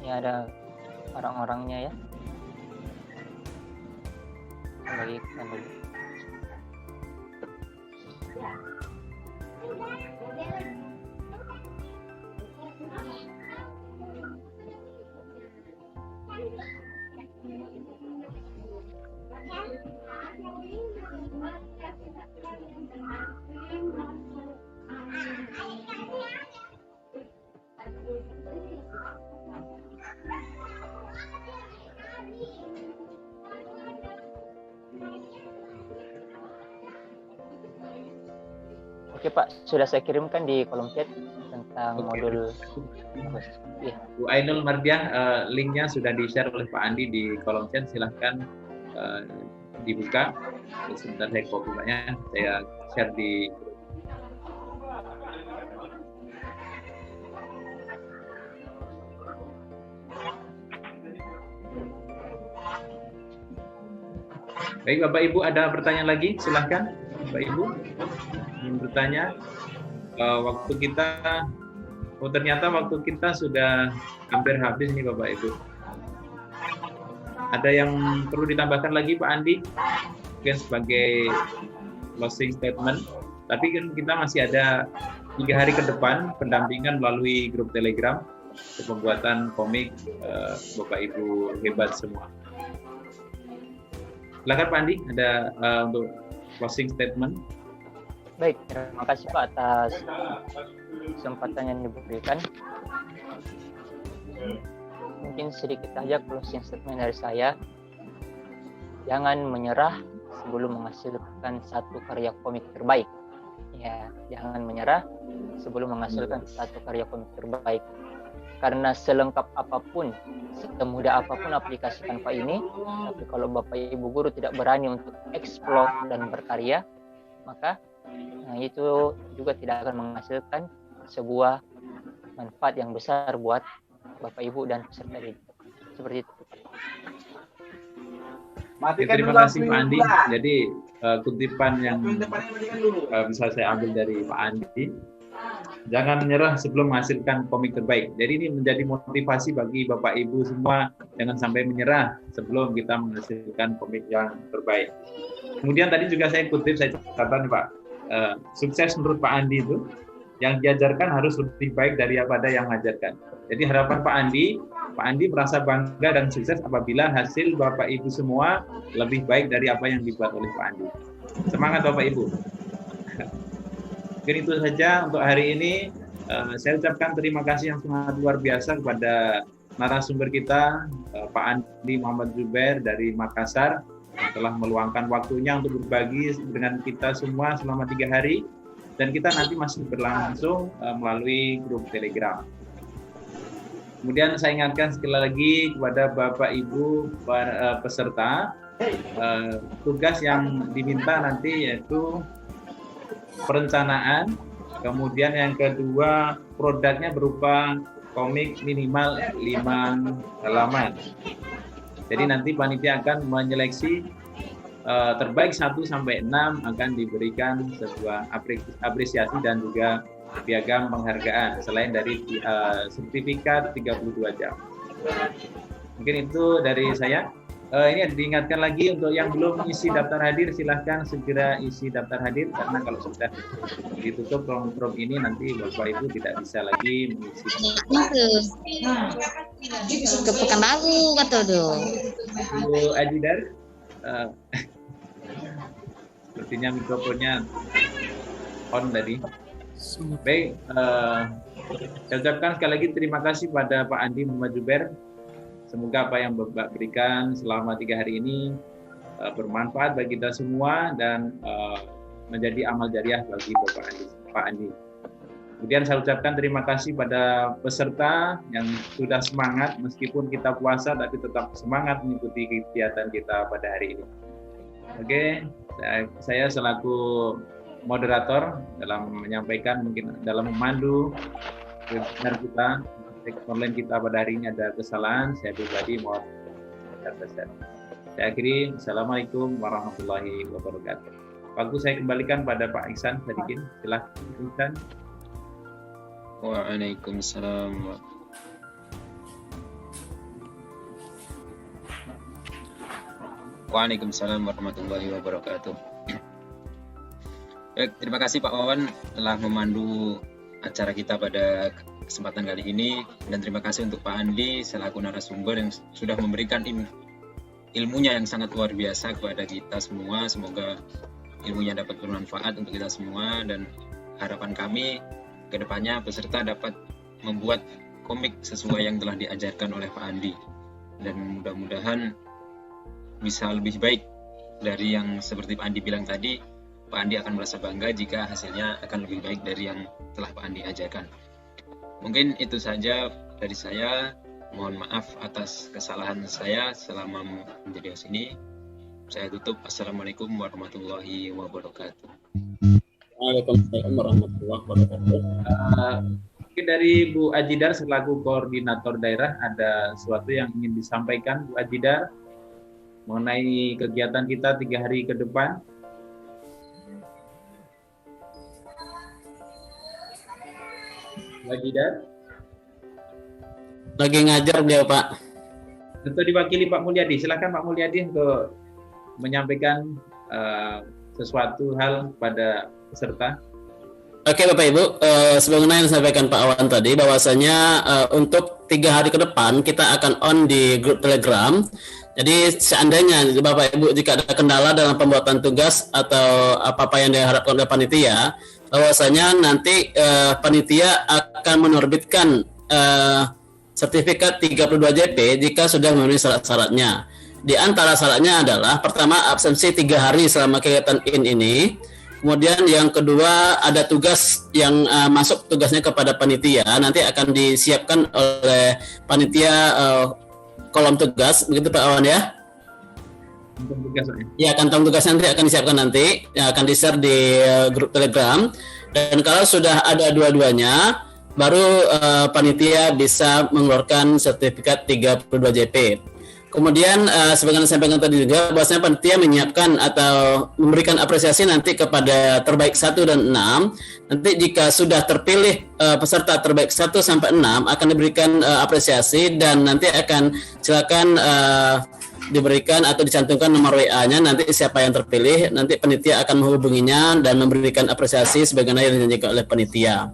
Ini ada orang-orangnya ya. Bagikan dulu. Oke Pak, sudah saya kirimkan di kolom chat tentang modul. Ya. Bu Ainul Mardiah, linknya sudah di-share oleh Pak Andi di kolom chat. Silahkan dibuka. Sebentar saya copy Paknya, saya share di. Baik Bapak Ibu, ada pertanyaan lagi? Silahkan Bapak Ibu ingin bertanya. Waktu kita, ternyata waktu kita sudah hampir habis nih Bapak Ibu. Ada yang perlu ditambahkan lagi Pak Andi? Mungkin sebagai closing statement. Tapi kan kita masih ada 3 hari ke depan pendampingan melalui grup Telegram untuk pembuatan komik Bapak Ibu hebat semua. Silakan Pak Andi, ada untuk closing statement. Baik, terima kasih Pak atas kesempatan yang diberikan. Mungkin sedikit saja closing statement dari saya. Jangan menyerah sebelum menghasilkan satu karya komik terbaik. Ya, jangan menyerah sebelum menghasilkan satu karya komik terbaik. Karena selengkap apapun, semudah apapun aplikasi Canva ini, tapi kalau Bapak Ibu guru tidak berani untuk eksplor dan berkarya, maka itu juga tidak akan menghasilkan sebuah manfaat yang besar buat Bapak Ibu dan peserta didik. Seperti itu. Terima kasih Pak Andi. Jadi kutipan yang bisa saya ambil dari Pak Andi, jangan menyerah sebelum menghasilkan komik terbaik. Jadi ini menjadi motivasi bagi Bapak Ibu semua, jangan sampai menyerah sebelum kita menghasilkan komik yang terbaik. Kemudian tadi juga saya kutip, saya catat Pak, sukses menurut Pak Andi itu yang diajarkan harus lebih baik daripada yang mengajarkan. Jadi harapan Pak Andi merasa bangga dan sukses apabila hasil Bapak Ibu semua lebih baik dari apa yang dibuat oleh Pak Andi. Semangat Bapak Ibu. Mungkin itu saja untuk hari ini. Saya ucapkan terima kasih yang sangat luar biasa kepada narasumber kita, Pak Andi Muhammad Zubair dari Makassar, yang telah meluangkan waktunya untuk berbagi dengan kita semua selama 3 hari. Dan kita nanti masih berlangsung melalui grup Telegram. Kemudian saya ingatkan sekali lagi kepada Bapak Ibu peserta, tugas yang diminta nanti yaitu perencanaan, kemudian yang kedua produknya berupa komik minimal 5 halaman. Jadi nanti panitia akan menyeleksi terbaik 1 sampai 6 akan diberikan sebuah apresiasi dan juga piagam penghargaan selain dari sertifikat 32 jam. Mungkin itu dari saya. Ini diingatkan lagi untuk yang belum isi daftar hadir, silahkan segera isi daftar hadir karena kalau sudah ditutup form ini nanti Bapak Ibu tidak bisa lagi mengisi. Ke Pekanbaru kata tuh. Bu Ajidar, sepertinya mikrofonnya on tadi. Baik, saya ucapkan sekali lagi terima kasih pada Pak Andi Muhammad Zubair. Semoga apa yang Bapak berikan selama 3 hari ini bermanfaat bagi kita semua dan menjadi amal jariah bagi Pak Andi. Kemudian saya ucapkan terima kasih pada peserta yang sudah semangat meskipun kita puasa tapi tetap semangat mengikuti kegiatan kita pada hari ini. Oke, saya selaku moderator dalam menyampaikan, mungkin dalam memandu webinar kita online kita pada hari ini ada kesalahan, saya pribadi mohon besar. Saya akhiri, Assalamualaikum warahmatullahi wabarakatuh. Waktu saya kembalikan pada Pak Ihsan Sadikin, silakan Ihsan. Waalaikumsalam. Waalaikumsalam warahmatullahi wabarakatuh. Baik, terima kasih Pak Wawan telah memandu acara kita pada kesempatan kali ini, dan terima kasih untuk Pak Andi selaku narasumber yang sudah memberikan ilmunya yang sangat luar biasa kepada kita semua. Semoga ilmunya dapat bermanfaat untuk kita semua, dan harapan kami ke depannya peserta dapat membuat komik sesuai yang telah diajarkan oleh Pak Andi, dan mudah-mudahan bisa lebih baik dari yang seperti Pak Andi bilang tadi. Pak Andi akan merasa bangga jika hasilnya akan lebih baik dari yang telah Pak Andi ajarkan. Mungkin itu saja dari saya. Mohon maaf atas kesalahan saya selama menjadi host ini. Saya tutup. Assalamualaikum warahmatullahi wabarakatuh. Waalaikumsalam warahmatullahi wabarakatuh. Mungkin dari Bu Ajidar selaku koordinator daerah ada sesuatu yang ingin disampaikan Bu Ajidar mengenai kegiatan kita 3 hari ke depan. Ajidar Lagi ngajar beliau Pak. Tentu diwakili Pak Mulyadi. Silakan Pak Mulyadi untuk menyampaikan sesuatu hal pada peserta. Oke Bapak Ibu, sebagaimana yang disampaikan Pak Awan tadi, bahwasanya untuk 3 hari ke depan kita akan on di grup Telegram. Jadi seandainya Bapak Ibu jika ada kendala dalam pembuatan tugas atau apa-apa yang diharapkan oleh panitia, bahwasanya nanti panitia akan menerbitkan sertifikat 32 JP jika sudah memenuhi syarat-syaratnya. Di antara syaratnya adalah pertama absensi 3 hari selama kegiatan ini. Kemudian yang kedua ada tugas yang masuk tugasnya kepada panitia, nanti akan disiapkan oleh panitia kolom tugas, begitu Pak Awan ya? Kantong tugas. Ya, kantong tugas nanti akan disiapkan nanti, akan di-share di grup Telegram. Dan kalau sudah ada dua-duanya, baru panitia bisa mengeluarkan sertifikat 32 JP. Kemudian sebagaimana disampaikan tadi juga, bahwasanya panitia menyiapkan atau memberikan apresiasi nanti kepada terbaik 1 dan 6. Nanti jika sudah terpilih peserta terbaik 1 sampai 6 akan diberikan apresiasi, dan nanti akan silakan diberikan atau dicantumkan nomor WA-nya, nanti siapa yang terpilih nanti panitia akan menghubunginya dan memberikan apresiasi sebagaimana yang dijanjikan oleh panitia.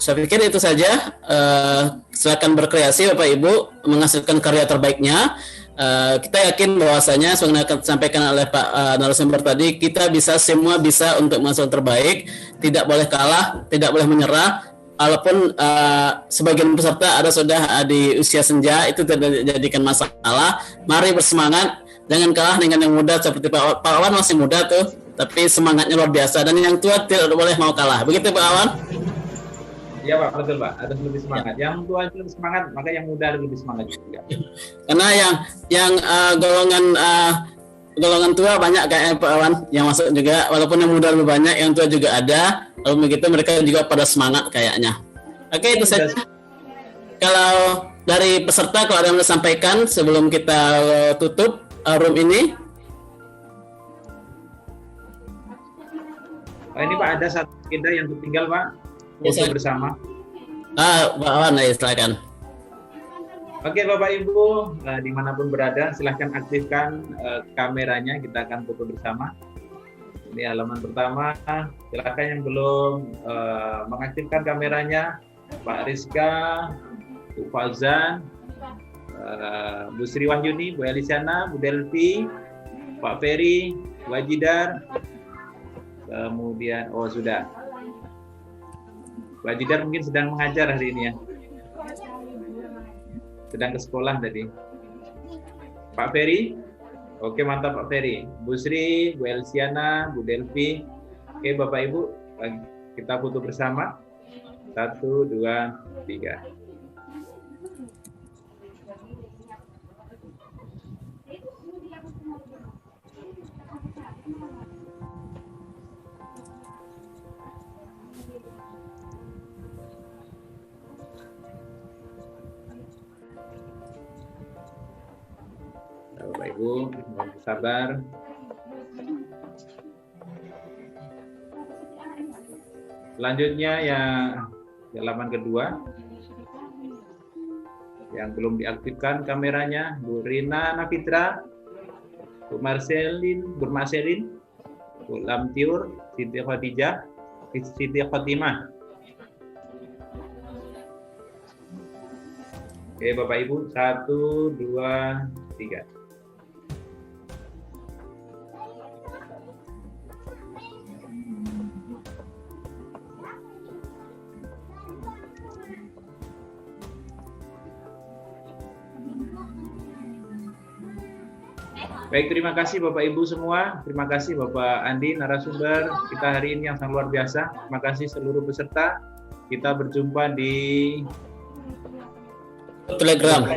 Saya pikir itu saja. Silakan berkreasi Bapak Ibu menghasilkan karya terbaiknya. Kita yakin bahwasanya sebagaimana disampaikan oleh Pak narasumber tadi, kita semua bisa untuk menghasilkan terbaik, tidak boleh kalah, tidak boleh menyerah. Walaupun sebagian peserta ada sudah di usia senja, itu tidak dijadikan masalah. Mari bersemangat, jangan kalah dengan yang muda seperti Pak Awan masih muda tuh, tapi semangatnya luar biasa, dan yang tua tidak boleh mau kalah. Begitu Pak Awan? Iya Pak, betul Pak. Harus lebih semangat. Yang tua itu lebih semangat, maka yang muda harus lebih semangat juga. Karena yang golongan tua banyak kayak Pak Awan yang masuk juga, walaupun yang muda lebih banyak, yang tua juga ada. Kalau begitu mereka juga pada semangat kayaknya. Oke, itu saja. Kalau dari peserta, kalau ada yang mau sampaikan sebelum kita tutup room ini. Ini Pak, ada satu agenda yang tertinggal Pak. Foto bersama. Pak Awan, silakan. Oke Bapak Ibu, dimanapun berada, silahkan aktifkan kameranya, kita akan foto bersama. Ini halaman pertama, silahkan yang belum mengaktifkan kameranya, Pak Rizka, Bu Fauzan, Bu Sri Wahyuni, Bu Elisiana, Bu Delvi, Pak Ferry, Bu Ajidar, kemudian, sudah. Bu Ajidar mungkin sedang mengajar hari ini ya. Sedang ke sekolah tadi. Pak Ferry, oke mantap Pak Ferry. Bu Sri, Bu Elsiana, Bu Delvi. Oke Bapak Ibu, kita foto bersama. 1, 2, 3. Bapak Ibu, mohon sabar. Selanjutnya yang halaman kedua, yang belum diaktifkan kameranya, Bu Rina Nafitra, Bu Marcelin, Bu Lamtiur, Siti Khadijah, Siti Khotimah. Oke Bapak Ibu, 1, 2, 3. Baik, terima kasih Bapak Ibu semua. Terima kasih Bapak Andi, narasumber kita hari ini yang sangat luar biasa. Terima kasih seluruh peserta. Kita berjumpa di Telegram.